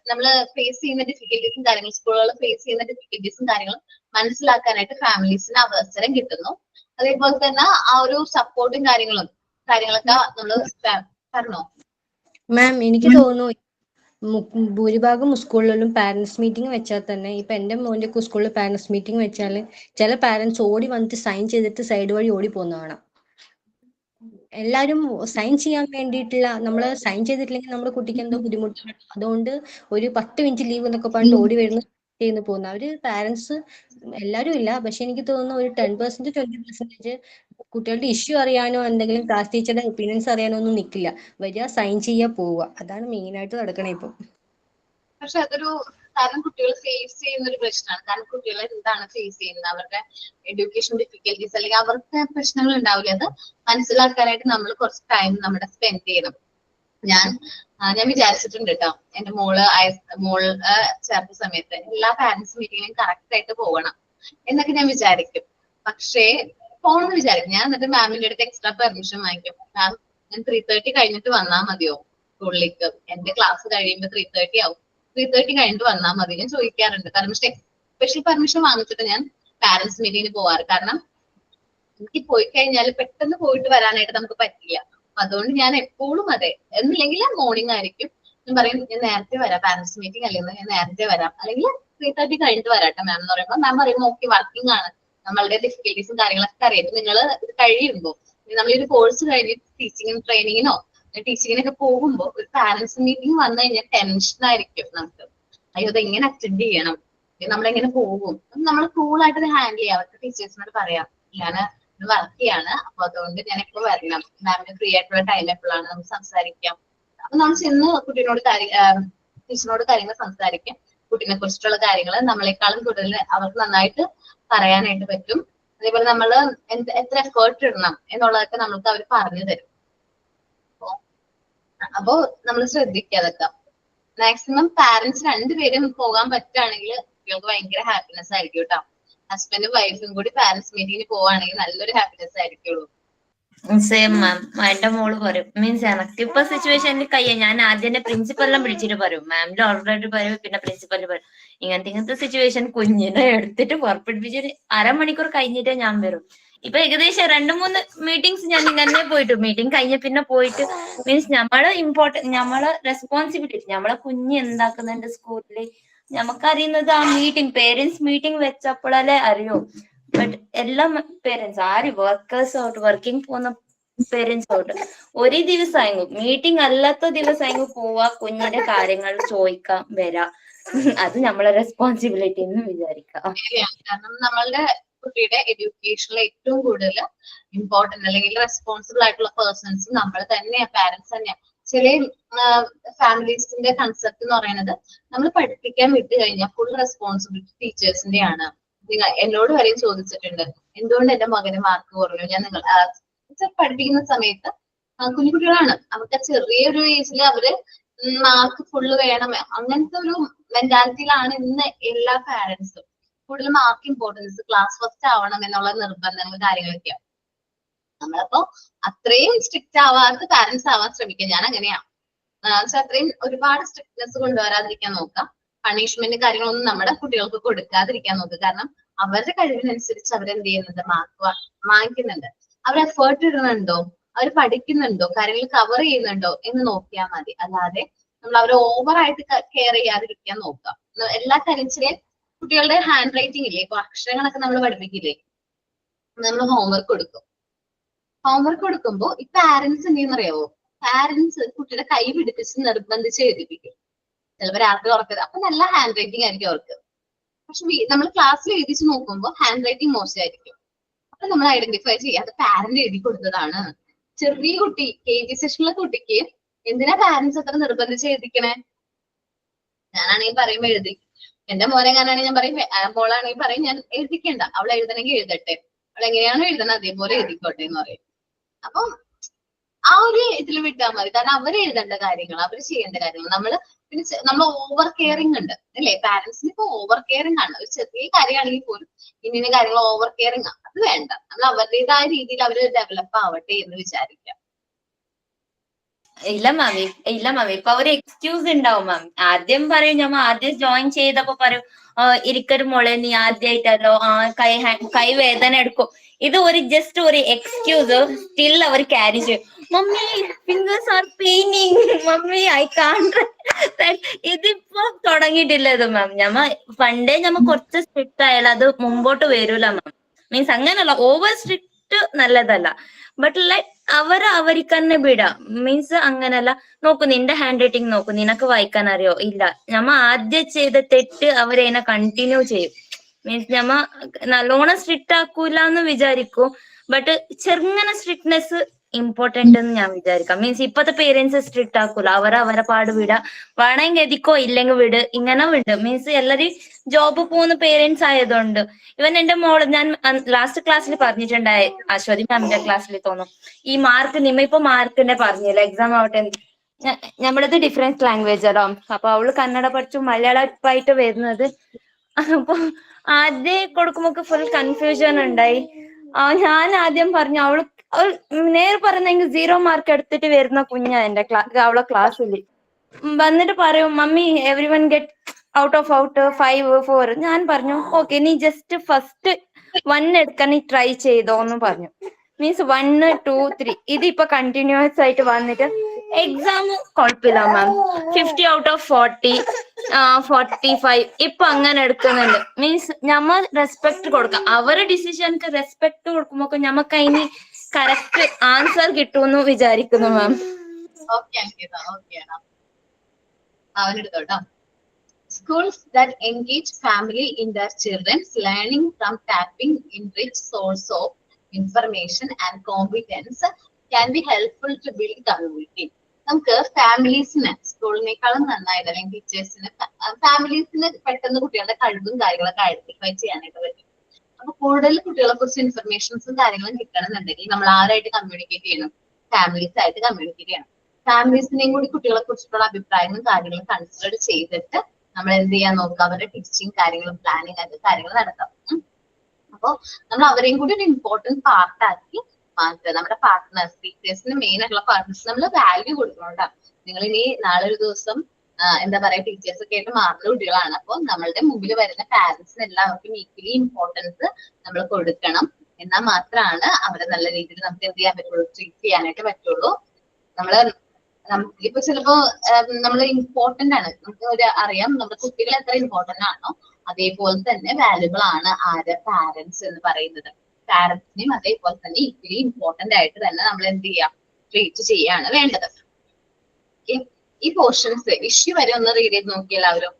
നമ്മള് face ചെയ്യുന്ന ഡിഫിക്കൽട്ടീസും കാര്യങ്ങളും, സ്കൂളുകൾ ഫേസ് ചെയ്യുന്ന ഡിഫിക്കൽട്ടീസും കാര്യങ്ങളും മനസ്സിലാക്കാനായിട്ട് ഫാമിലീസിന് അവസരം കിട്ടുന്നു. അതേപോലെ തന്നെ ആ ഒരു സപ്പോർട്ടും കാര്യങ്ങളൊക്കെ നമ്മള് പറഞ്ഞോ മാം? എനിക്ക് തോന്നുന്നു ഭൂരിഭാഗം സ്കൂളുകളിലും പാരന്റ്സ് മീറ്റിംഗ് വെച്ചാൽ തന്നെ, ഇപ്പൊ എന്റെ മോന്റെ ഒക്കെ സ്കൂളിൽ പാരന്റ്സ് മീറ്റിംഗ് വെച്ചാൽ ചില പാരന്റ്സ് ഓടി വന്നിട്ട് സൈൻ ചെയ്തിട്ട് സൈഡ് വഴി ഓടി പോകുന്നതാണ്. എല്ലാരും സൈൻ ചെയ്യാൻ വേണ്ടിയിട്ടുള്ള, നമ്മള് സൈൻ ചെയ്തിട്ടില്ലെങ്കിൽ നമ്മുടെ കുട്ടിക്ക് എന്തോ ബുദ്ധിമുട്ടാണ്, അതുകൊണ്ട് ഒരു 10 മിനിറ്റ് ലീവ് എന്നൊക്കെ പറഞ്ഞിട്ട് ഓടി വരുന്ന ചെയ്യുന്നു പോകുന്ന അവര് പാരന്റ്സ് എല്ലാരും ഇല്ല. പക്ഷെ എനിക്ക് തോന്നുന്നു ഒരു 10% 20% കുട്ടികളുടെ ഇഷ്യൂ അറിയാനോ എന്തെങ്കിലും ക്ലാസ് ടീച്ചറുടെ ഒപ്പീനിയൻസ് അറിയാനോ ഒന്നും നിൽക്കില്ല. വരിക, സൈൻ ചെയ്യാ, പോവുക. അതാണ് മെയിൻ ആയിട്ട് നടക്കണേ ഇപ്പൊ. പക്ഷെ അതൊരു കാരണം കുട്ടികൾ ഫേസ് ചെയ്യുന്ന ഒരു പ്രശ്നമാണ്. കാരണം കുട്ടികൾ എന്താണ് ഫേസ് ചെയ്യുന്നത്, അവരുടെ എഡ്യൂക്കേഷൻ ഡിഫിക്കൽട്ടീസ് അല്ലെങ്കിൽ അവർക്ക് പ്രശ്നങ്ങൾ ഉണ്ടാവില്ല. അത് മനസ്സിലാക്കാനായിട്ട് നമ്മൾ കുറച്ച് ടൈം നമ്മുടെ സ്പെൻഡ് ചെയ്യണം. ഞാൻ വിചാരിച്ചിട്ടുണ്ട് കേട്ടോ, എന്റെ മോള് ചേർത്ത സമയത്ത് എല്ലാ പാരന്റ്സ് മീറ്റിങ്ങിനും കറക്റ്റ് ആയിട്ട് പോകണം എന്നൊക്കെ ഞാൻ വിചാരിക്കും. പക്ഷേ പോണെന്ന് വിചാരിക്കും ഞാൻ. എന്നിട്ട് മാമിന്റെ അടുത്ത് എക്സ്ട്രാ പെർമിഷൻ വാങ്ങിക്കും. മാം, ഞാൻ 3:30 കഴിഞ്ഞിട്ട് വന്നാൽ മതിയോ സ്കൂളിലേക്ക്? എന്റെ ക്ലാസ് കഴിയുമ്പോൾ 3:30 ആവും. 3:30 കഴിഞ്ഞിട്ട് വന്നാൽ മതി ഞാൻ ചോദിക്കാറുണ്ട്. കാരണം സ്പെഷ്യൽ പെർമിഷൻ വാങ്ങിച്ചിട്ട് ഞാൻ പാരന്റ്സ് മീറ്റിങ്ങിന് പോവാറ്. കാരണം എനിക്ക് പോയി കഴിഞ്ഞാൽ പെട്ടെന്ന് പോയിട്ട് വരാനായിട്ട് നമുക്ക് പറ്റില്ല. അതുകൊണ്ട് ഞാൻ എപ്പോഴും അതെ, എന്നില്ലെങ്കിൽ മോർണിംഗ് ആയിരിക്കും. ഞാൻ പറയും ഞാൻ നേരത്തെ വരാം, പാരന്റ്സ് മീറ്റിംഗ് അല്ലെങ്കിൽ ഞാൻ നേരത്തെ വരാം, അല്ലെങ്കിൽ 3:30 കഴിഞ്ഞിട്ട് വരാട്ടെ മാം എന്ന് പറയുമ്പോൾ മാം പറയുമ്പോൾ ഓക്കെ, വർക്കിംഗ് ആണ്, നമ്മളുടെ ഡിഫിക്കൽട്ടീസും കാര്യങ്ങളൊക്കെ അറിയാം. നിങ്ങൾ ഇത് കഴിയുമ്പോൾ നമ്മളൊരു കോഴ്സ് കഴിഞ്ഞിട്ട് ടീച്ചിങ്ങിനും ട്രെയിനിങ്ങിനോ ടീച്ചിങ്ങിനൊക്കെ പോകുമ്പോൾ ഒരു പാരന്റ്സ് മീറ്റിംഗ് വന്നു കഴിഞ്ഞാൽ ടെൻഷൻ ആയിരിക്കും നമുക്ക്. അയ്യോ, അത് എങ്ങനെ അറ്റൻഡ് ചെയ്യണം, നമ്മളെങ്ങനെ പോകും, നമ്മൾ കൂളായിട്ട് ഹാൻഡിൽ ചെയ്യാം. അവർക്ക് ടീച്ചേഴ്സിനോട് പറയാം ഞാൻ വർക്ക് ചെയ്യാണ്, അപ്പൊ അതുകൊണ്ട് ഞാൻ എപ്പോൾ വരണം, മാമിന് ഫ്രീ ആയിട്ടുള്ള ടൈം എപ്പോഴാണ്, നമുക്ക് സംസാരിക്കാം. അപ്പൊ നമ്മൾ ചെന്ന് കുട്ടീനോട് ടീച്ചറിനോട് കാര്യങ്ങൾ സംസാരിക്കാം. കുട്ടീനെ കുറിച്ചിട്ടുള്ള കാര്യങ്ങൾ നമ്മളെക്കാളും കൂടുതൽ അവർക്ക് നന്നായിട്ട് പറയാനായിട്ട് പറ്റും. അതേപോലെ നമ്മൾ എത്ര എഫേർട്ട് ഇടണം എന്നുള്ളതൊക്കെ നമുക്ക് അവർ പറഞ്ഞു തരും. അപ്പോ നമ്മൾ ശ്രദ്ധിക്കുക അതൊക്കെ. മാക്സിമം പാരന്റ്സ് രണ്ടുപേരും പോകാൻ പറ്റുകയാണെങ്കിൽ കുട്ടികൾക്ക് ഭയങ്കര ഹാപ്പിനെസ് ആയിരിക്കും കേട്ടോ. ഹസ്ബൻഡും വൈഫും കൂടി പാരന്റ്സ് മീറ്റിങ്ങിന് പോവാണെങ്കിൽ നല്ലൊരു ഹാപ്പിനെസ് ആയിരിക്കുള്ളൂ. സെയിം മാം. എന്റെ മോള് പറയും, മീൻസ് എനക്കിപ്പോ സിറ്റുവേഷനിൽ ഞാൻ ആദ്യം പ്രിൻസിപ്പലിനെ വിളിച്ചിട്ട് പറയും, മാമിന്റെ ഓൾറെഡി പറയും, പിന്നെ പ്രിൻസിപ്പലിന് പറയും. ഇങ്ങനത്തെ സിറ്റുവേഷൻ കുഞ്ഞിനെ എടുത്തിട്ട് പുറപ്പെടുപ്പിച്ചിട്ട് 1/2 മണിക്കൂർ കഴിഞ്ഞിട്ടേ ഞാൻ വരും. ഇപ്പൊ ഏകദേശം 2-3 മീറ്റിംഗ്സ് ഞാൻ ഇങ്ങനെ പോയിട്ടു. മീറ്റിംഗ് കഴിഞ്ഞ പിന്നെ പോയിട്ട് മീൻസ് നമ്മളെ റെസ്പോൺസിബിലിറ്റി, നമ്മളെ കുഞ്ഞ് എന്താക്കുന്നുണ്ട് സ്കൂളില് നമുക്കറിയുന്നത് ആ മീറ്റിംഗ്, പേരന്റ്സ് മീറ്റിംഗ് വെച്ചപ്പോഴല്ലേ അറിയോ. ബട്ട് എല്ലാ പേരന്റ്സ്, ആര് വർക്കേഴ്സ് ഔട്ട്, വർക്കിംഗ് പോകുന്ന പേരന്റ്സ് ഔട്ട്, ഒരു ദിവസമായെങ്കിൽ മീറ്റിംഗ് അല്ലാത്ത ദിവസമായെങ്കിൽ പോവാ, കുഞ്ഞിന്റെ കാര്യങ്ങൾ ചോദിക്കാം, വരാം. അത് നമ്മളെ റെസ്പോൺസിബിലിറ്റി എന്ന് വിചാരിക്കാം. കാരണം നമ്മളുടെ കുട്ടിയുടെ എഡ്യൂക്കേഷനിൽ ഏറ്റവും കൂടുതൽ ഇമ്പോർട്ടന്റ് അല്ലെങ്കിൽ റെസ്പോൺസിബിൾ ആയിട്ടുള്ള പേഴ്സൺസ് നമ്മൾ തന്നെയാ, പാരന്റ്സ് തന്നെയാ. ചില ഫാമിലീസിന്റെ കൺസെപ്റ്റ് എന്ന് പറയുന്നത് നമ്മൾ പഠിപ്പിക്കാൻ വിട്ടു കഴിഞ്ഞാൽ ഫുൾ റെസ്പോൺസിബിലിറ്റി ടീച്ചേഴ്സിന്റെ ആണ്. നിങ്ങൾ എന്നോട് വരെയും ചോദിച്ചിട്ടുണ്ട്, എന്തുകൊണ്ട് എന്റെ മകന് മാർക്ക് കുറഞ്ഞു. ഞാൻ പഠിപ്പിക്കുന്ന സമയത്ത് കുഞ്ഞുകുട്ടികളാണ്, അവർക്ക് ചെറിയൊരു ഏജിൽ അവര് മാർക്ക് ഫുള്ള് വേണം, അങ്ങനത്തെ ഒരു മെന്റാലിറ്റിയിലാണ് ഇന്ന് എല്ലാ പാരന്റ്സും. കൂടുതൽ മാർക്ക് ഇമ്പോർട്ടൻസ്, ക്ലാസ് ഫസ്റ്റ് ആവണം എന്നുള്ള നിർബന്ധങ്ങൾ കാര്യങ്ങളൊക്കെയാണ്. നമ്മളപ്പോ അത്രയും സ്ട്രിക്റ്റ് ആവാത്ത പാരന്റ്സ് ആവാൻ ശ്രമിക്കുക. ഞാൻ അങ്ങനെയാ. അത്രയും ഒരുപാട് സ്ട്രിക്ട്നെസ് കൊണ്ടുവരാതിരിക്കാൻ നോക്കാം. പണിഷ്മെന്റ് കാര്യങ്ങളൊന്നും നമ്മുടെ കുട്ടികൾക്ക് കൊടുക്കാതിരിക്കാൻ നോക്കുക. കാരണം അവരുടെ കഴിവിനനുസരിച്ച് അവരെന്ത് ചെയ്യുന്നുണ്ട്, മാർക്ക് വാങ്ങിക്കുന്നുണ്ട്. അവർ എഫേർട്ട് ഇടുന്നുണ്ടോ, അവർ പഠിക്കുന്നുണ്ടോ, കാര്യങ്ങൾ കവർ ചെയ്യുന്നുണ്ടോ എന്ന് നോക്കിയാൽ മതി. അല്ലാതെ നമ്മൾ അവരെ ഓവറായിട്ട് കെയർ ചെയ്യാതിരിക്കാൻ നോക്കാം. എല്ലാ കാര്യത്തിലും കുട്ടികളുടെ ഹാൻഡ് റൈറ്റിംഗ് ഇല്ലേ, ഇപ്പൊ അക്ഷരങ്ങളൊക്കെ നമ്മൾ പഠിപ്പിക്കില്ലേ, നമ്മൾ ഹോംവർക്ക് കൊടുക്കും. ഹോംവർക്ക് കൊടുക്കുമ്പോൾ ഈ പാരന്റ്സ് എന്ത് ചെയ്യുന്നറിയാവോ, പാരന്റ്സ് കുട്ടിയുടെ കൈ പിടിപ്പിച്ച് നിർബന്ധിച്ച് എഴുതിപ്പിക്കും. ചിലപ്പോൾ രാത്രി ഉറക്കരുത്, അപ്പൊ നല്ല ഹാൻഡ് റൈറ്റിംഗ് ആയിരിക്കും അവർക്ക്. പക്ഷെ നമ്മൾ ക്ലാസ്സിൽ എഴുതിച്ച് നോക്കുമ്പോൾ ഹാൻഡ് റൈറ്റിംഗ് മോശമായിരിക്കും. അപ്പൊ നമ്മൾ ഐഡന്റിഫൈ ചെയ്യുക അത് പാരന്റ് എഴുതി കൊടുത്തതാണ്. ചെറിയ കുട്ടി KG സെഷനിലെ കുട്ടിക്ക് എന്തിനാ പാരന്റ്സ് അത്ര നിർബന്ധിച്ച് എഴുതിക്കണേ? ഞാനാണെങ്കിൽ പറയും എഴുതി, എന്റെ മോനെങ്ങാനാണെങ്കിൽ ഞാൻ പറയും, മോളാണെങ്കിൽ പറയും ഞാൻ എഴുതിക്കണ്ട, അവൾ എഴുതണമെങ്കിൽ എഴുതട്ടെ, അവൾ എങ്ങനെയാണോ എഴുതണത് അതേപോലെ എഴുതിക്കോട്ടെ എന്ന് പറയും. അപ്പം ആ ഒരു ഇതിൽ വിട്ടാൽ മതി. കാരണം അവർ എഴുതേണ്ട കാര്യങ്ങൾ, അവർ ചെയ്യേണ്ട കാര്യങ്ങൾ. പിന്നെ നമ്മൾ ഓവർ കെയറിങ് ഉണ്ട് അല്ലേ? പാരന്റ്സിന് ഇപ്പൊ ഓവർ കെയറിങ് ആണ്. ഒരു ചെറിയ കാര്യമാണെങ്കിൽ പോലും ഇന്ന കാര്യങ്ങൾ ഓവർ കെയറിങ് ആണ്. അത് വേണ്ട. നമ്മൾ അവരുടേതായ രീതിയിൽ അവർ ഡെവലപ്പ് ആവട്ടെ എന്ന് വിചാരിക്കാം. ഇല്ല മാമി ഇപ്പൊ ഒരു എക്സ്ക്യൂസ് ഉണ്ടാവും മാം. ആദ്യം പറയും, ഞമ്മ ആദ്യം ജോയിൻ ചെയ്തപ്പോ പറയും ഇരിക്കരു മോളെ നീ ആദ്യമായിട്ടല്ലോ കൈ വേദന എടുക്കും. ഇത് ഒരു ജസ്റ്റ് ഒരു എക്സ്ക്യൂസ് സ്റ്റിൽ അവർ ക്യാരി ചെയ്യും. Mummy fingers are paining, mummy I can't. ഇതിപ്പോ തുടങ്ങിയിട്ടില്ലത് മാം. പണ്ടേ കുറച്ച് സ്ട്രിക്റ്റ് ആയാലും അത് മുമ്പോട്ട് വരൂല മാം. മീൻസ് അങ്ങനല്ല, ഓവർ സ്ട്രിക്റ്റ് നല്ലതല്ല. ബട്ട് ലൈക്ക് അവർക്ക് തന്നെ വിടാം. മീൻസ് അങ്ങനല്ല, നോക്കൂ നിന്റെ ഹാൻഡ് റൈറ്റിംഗ് നോക്കൂ, നിനക്ക് വായിക്കാൻ അറിയോ? ഇല്ല. ആദ്യം ചെയ്ത തെറ്റ് അവരതിനെ കണ്ടിന്യൂ ചെയ്യും. മീൻസ് നല്ലോണം സ്ട്രിക്റ്റ് ആക്കൂല എന്ന് വിചാരിക്കും. ബട്ട് ചെറുങ്ങനെ സ്ട്രിക്ട്നെസ് ഇമ്പോർട്ടന്റ് എന്ന് ഞാൻ വിചാരിക്കാം. മീൻസ് ഇപ്പത്തെ പേരൻസ് സ്ട്രിക്റ്റ് ആക്കൂല, അവരെ പാട് വിടാ, വേണമെങ്കിൽ എതിക്കോ ഇല്ലെങ്കിൽ വിട്, ഇങ്ങനെ വിട്. മീൻസ് എല്ലാരും ജോബ് പോകുന്ന പേരൻസ് ആയതുകൊണ്ട്. ഇവൻ എന്റെ മോള്, ഞാൻ ലാസ്റ്റ് ക്ലാസ്സിൽ പറഞ്ഞിട്ടുണ്ടായി, അശ്വതി മാമിന്റെ ക്ലാസ്സിൽ തോന്നും, ഈ മാർക്ക് ഇപ്പൊ മാർക്കിന്റെ പറഞ്ഞില്ല, എക്സാം ആവട്ടെ, നമ്മളത് ഡിഫറൻസ് ലാംഗ്വേജ് അല്ലോ. അപ്പൊ അവള് കന്നഡ പഠിച്ചു മലയാളമായിട്ട് വരുന്നത്. അപ്പൊ ആദ്യം കൊടുക്കുമ്പോ ഫുൾ കൺഫ്യൂഷൻ ഉണ്ടായി. ഞാൻ ആദ്യം പറഞ്ഞു, അവൾ നേരെ പറഞ്ഞെങ്കിൽ 0 മാർക്ക് എടുത്തിട്ട് വരുന്ന കുഞ്ഞാ എന്റെ അവളെ ക്ലാസ്സിൽ വന്നിട്ട് പറയും, mummy every one get out 5 4. ഞാൻ പറഞ്ഞു ഓക്കെ, നീ ജസ്റ്റ് ഫസ്റ്റ് 1 എടുക്കാൻ നീ ട്രൈ ചെയ്തോന്ന് പറഞ്ഞു. മീൻസ് 1 2 3 ഇതിപ്പോ കണ്ടിന്യൂസ് ആയിട്ട് വന്നിട്ട് എക്സാം കുഴപ്പമില്ല മാം, 50 ഔട്ട് ഓഫ് 40 45 ഇപ്പൊ അങ്ങനെ എടുക്കുന്നുണ്ട്. മീൻസ് റെസ്പെക്ട് കൊടുക്കാം, അവരുടെ ഡിസിഷൻക്ക് റെസ്പെക്ട് കൊടുക്കുമ്പോ നമുക്ക് അതിന് കറക്റ്റ് ആൻസർ കിട്ടുമെന്ന് വിചാരിക്കുന്നു മാം. Schools that engage family in their children's learning from tapping in rich source of information and competence can be helpful to build community. നമുക്ക് ഫാമിലീസിന് സ്കൂളിനേക്കാളും നന്നായിട്ട് അല്ലെങ്കിൽ ടീച്ചേഴ്സിന് ഫാമിലീസിന് പെട്ടെന്ന് കുട്ടികളുടെ കഴിവും കാര്യങ്ങളൊക്കെ ഐഡന്റിഫൈ ചെയ്യാനായിട്ട് പറ്റും. അപ്പൊ കൂടുതൽ കുട്ടികളെ കുറിച്ച് ഇൻഫർമേഷൻസും കാര്യങ്ങളും കിട്ടണമെന്നുണ്ടെങ്കിൽ നമ്മൾ ആരായിട്ട് കമ്മ്യൂണിക്കേറ്റ് ചെയ്യണം? ഫാമിലീസ് ആയിട്ട് കമ്മ്യൂണിക്കേറ്റ് ചെയ്യണം. ഫാമിലീസിനെയും കൂടി കുട്ടികളെ കുറിച്ചിട്ടുള്ള അഭിപ്രായങ്ങളും കാര്യങ്ങളും കൺസിഡർ ചെയ്തിട്ട് നമ്മൾ എന്ത് ചെയ്യാൻ നോക്കുക, അവരുടെ ടീച്ചിങ് കാര്യങ്ങളും പ്ലാനിങ് ആയിട്ട് കാര്യങ്ങൾ നടത്താം. അപ്പൊ നമ്മൾ അവരെയും കൂടി ഒരു ഇമ്പോർട്ടന്റ് പാർട്ടാക്കി മാറ്റുക. നമ്മുടെ പാർട്ട്നേഴ്സ്, ടീച്ചേഴ്സിന് മെയിൻ ആയിട്ടുള്ള പാർട്ട്നേഴ്സ് നമ്മൾ വാല്യൂ കൊടുക്കണോണ്ടാ. നിങ്ങൾ ഇനി നാളെ ഒരു ദിവസം എന്താ പറയാ ടീച്ചേഴ്സ് ഒക്കെ ആയിട്ട് മാറുന്ന കുട്ടികളാണ്. അപ്പൊ നമ്മളുടെ മുമ്പിൽ വരുന്ന പാരന്റ്സിന് എല്ലാവർക്കും ഈക്വലി ഇമ്പോർട്ടൻസ് നമ്മൾ കൊടുക്കണം. എന്നാൽ മാത്രമാണ് അവരെ നല്ല രീതിയിൽ നമുക്ക് എന്ത് ചെയ്യാൻ പറ്റുള്ളൂ, ട്രീറ്റ് ചെയ്യാനായിട്ട് പറ്റുള്ളൂ. നമുക്കിപ്പോ ചിലപ്പോ നമ്മൾ ഇമ്പോർട്ടന്റ് ആണ്, നമുക്ക് അറിയാം നമ്മുടെ കുട്ടികൾ എത്ര ഇമ്പോർട്ടന്റ് ആണോ അതേപോലെ തന്നെ വാല്യുബിൾ ആണ് ആര് പാരന്റ്സ് എന്ന് പറയുന്നത്. പാരന്റ്സിനെയും അതേപോലെ തന്നെ ഈക്വലി ഇമ്പോർട്ടന്റ് ആയിട്ട് തന്നെ നമ്മൾ എന്ത് ചെയ്യാം, ട്രീറ്റ് ചെയ്യാണ് വേണ്ടത്. ഈ പോർഷൻസ് ഇഷ്യൂ വരെ ഒന്ന് റീഡ് ചെയ്ത് നോക്കി എല്ലാവരും.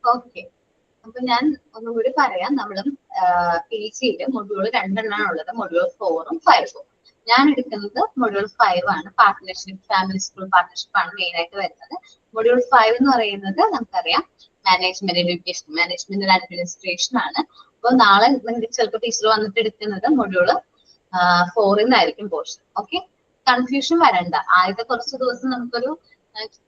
ഓക്കെ, അപ്പൊ ഞാൻ ഒന്നുകൂടി പറയാം. നമ്മളും PGയില് മൊഡ്യൂൾ 2 ഉള്ളത്, മൊഡ്യൂൾ 4ഉം 5ഉം. ഞാൻ എടുക്കുന്നത് മൊഡ്യൂൾ 5 ആണ്. പാർട്ട്ണർഷിപ്പ്, ഫാമിലി സ്കൂൾ പാർട്ട്ണർഷിപ്പ് ആണ് മെയിൻ ആയിട്ട് വരുന്നത്. മൊഡ്യൂൾ 5 എന്ന് പറയുന്നത് നമുക്കറിയാം management education, management and administration ആണ്. അപ്പോൾ നാളെ നിങ്ങൾക്ക് ചിലപ്പോൾ ടീച്ചർ വന്നിട്ട് എടുക്കുന്നത് മൊഡ്യൂൾ 4 നിന്നായിരിക്കും പോർഷൻ. ഓക്കെ, കൺഫ്യൂഷൻ വരണ്ട. ആദ്യത്തെ കുറച്ച് ദിവസം നമുക്കൊരു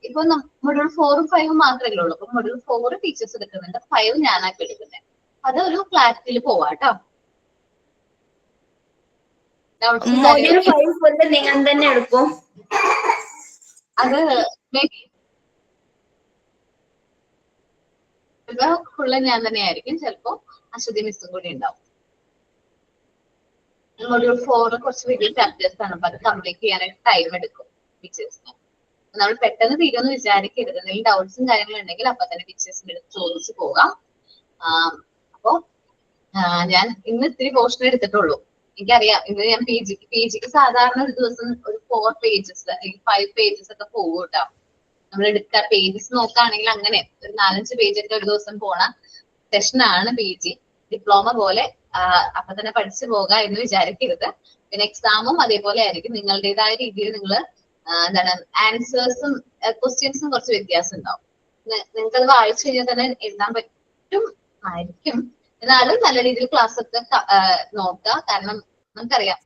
ഇപ്പൊ മൊഡ്യൂൾ 4ഉം 5ഉം മാത്രമല്ലേ ഉള്ളൂ. അപ്പൊ മൊഡ്യൂൾ 4 ടീച്ചേഴ്സ് എടുക്കുന്നുണ്ട്, 5 ഞാനാക്കി എടുക്കുന്നത്. അതൊരു ക്ലാരിറ്റിയിൽ പോവാട്ടോ. മൊഡ്യൂൾ 5 ഫുള്ള് നിങ്ങൾ തന്നെ എടുക്കും? അത് ഫുള്ള് ഞാൻ തന്നെ ആയിരിക്കും. ചിലപ്പോ അശ്വതി മിസ്സും കൂടി ഉണ്ടാവും. മൊഡ്യൂൾ 4 കുറച്ച് വലിയ ചാപ്റ്റേഴ്സ് ആണ്. അപ്പൊ അത് കംപ്ലീറ്റ് ചെയ്യാനായിട്ട് ടൈം എടുക്കും ടീച്ചേഴ്സിന്. നമ്മൾ പെട്ടെന്ന് തീരുമെന്ന് വിചാരിക്കരുത്. എന്തെങ്കിലും ഡൗട്ട്സും കാര്യങ്ങളും ഉണ്ടെങ്കിൽ അപ്പൊ തന്നെ ടീച്ചേഴ്സിന്റെ അടുത്ത് ചോദിച്ചു പോകാം. അപ്പോ ഞാൻ ഇന്ന് ഇത്തിരി പോർഷൻ എടുത്തിട്ടുള്ളൂ. എനിക്കറിയാം ഇന്ന് ഞാൻ പി ജിക്ക് സാധാരണ ഒരു ദിവസം ഒരു 4 pages അല്ലെങ്കിൽ 5 pages ഒക്കെ പോകും കേട്ടോ. നമ്മൾ എടുക്കുക പേജസ് നോക്കുകയാണെങ്കിൽ അങ്ങനെ ഒരു 4-5 പേജ് ഒക്കെ ഒരു ദിവസം പോണ സെഷനാണ് പി ജി. ഡിപ്ലോമ പോലെ അപ്പൊ തന്നെ പഠിച്ചു പോകാം എന്ന് വിചാരിക്കരുത്. പിന്നെ എക്സാമും അതേപോലെ ആയിരിക്കും. നിങ്ങളുടേതായ രീതിയിൽ നിങ്ങൾ എന്താണ് ആൻസേഴ്സും ക്വസ്റ്റ്യൻസും കുറച്ച് വ്യത്യാസം ഉണ്ടാവും. നിങ്ങൾക്ക് അത് വായിച്ചു കഴിഞ്ഞാൽ തന്നെ എഴുതാൻ പറ്റും ആയിരിക്കും. എന്നാലും നല്ല രീതിയിൽ ക്ലാസ് ഒക്കെ നോക്കുക. കാരണം നമുക്കറിയാം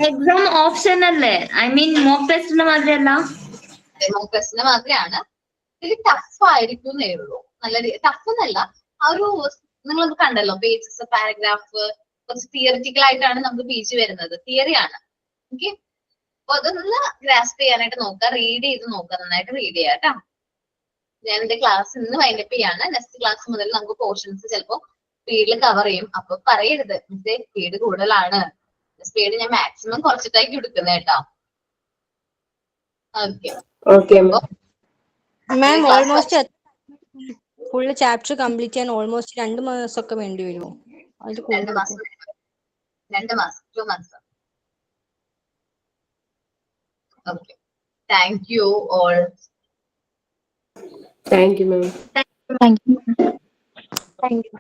എക്സാം ഓപ്ഷൻ അല്ലേ? ഐ മീൻ മോക്ക് ടെസ്റ്റിന് മാത്രമല്ല, മോക്ക് ടെസ്റ്റിന് മാത്രമാണ്. ഇത് ടഫ് ആയിരിക്കും എന്നേ ഉള്ളൂ. നല്ല ടഫ് എന്നല്ല, ആ ഒരു നിങ്ങളത് കണ്ടല്ലോ പേജസ്, പാരഗ്രാഫ് കുറച്ച് തിയറിറ്റിക്കൽ ആയിട്ടാണ് നമുക്ക് പി ജി വരുന്നത്. തിയറിയാണ്. ഓക്കെ, അപ്പൊ അതൊന്ന് ഗ്രാസ്പ് ചെയ്യാനായിട്ട് നോക്കുക. റീഡ് ചെയ്ത് നോക്കുക, നന്നായിട്ട് റീഡ് ചെയ്യാം കേട്ടോ. ഞാൻ എന്റെ ക്ലാസ് ഇന്ന് വൈൻഡപ്പ് ചെയ്യാണ്. നെക്സ്റ്റ് ക്ലാസ് മുതൽ നമുക്ക് പോർഷൻസ് ചിലപ്പോൾ സ്പീഡിൽ കവർ ചെയ്യും. അപ്പൊ പറയരുത് മിസ്സേ സ്പീഡ് കൂടുതലാണ്. സ്പീഡ് ഞാൻ മാക്സിമം കുറച്ചിട്ടാക്കി എടുക്കുന്നത് കേട്ടോ. ഓക്കെ, മാം ഓൾമോസ്റ്റ് ഫുള്ള് ചാപ്റ്റർ കംപ്ലീറ്റ് ചെയ്യാൻ ഓൾമോസ്റ്റ് 2 മാസമൊക്കെ വേണ്ടി വരുമോ? 2 മാസം 2 മാസം. Okay, thank you all. Thank you ma'am. Thank you.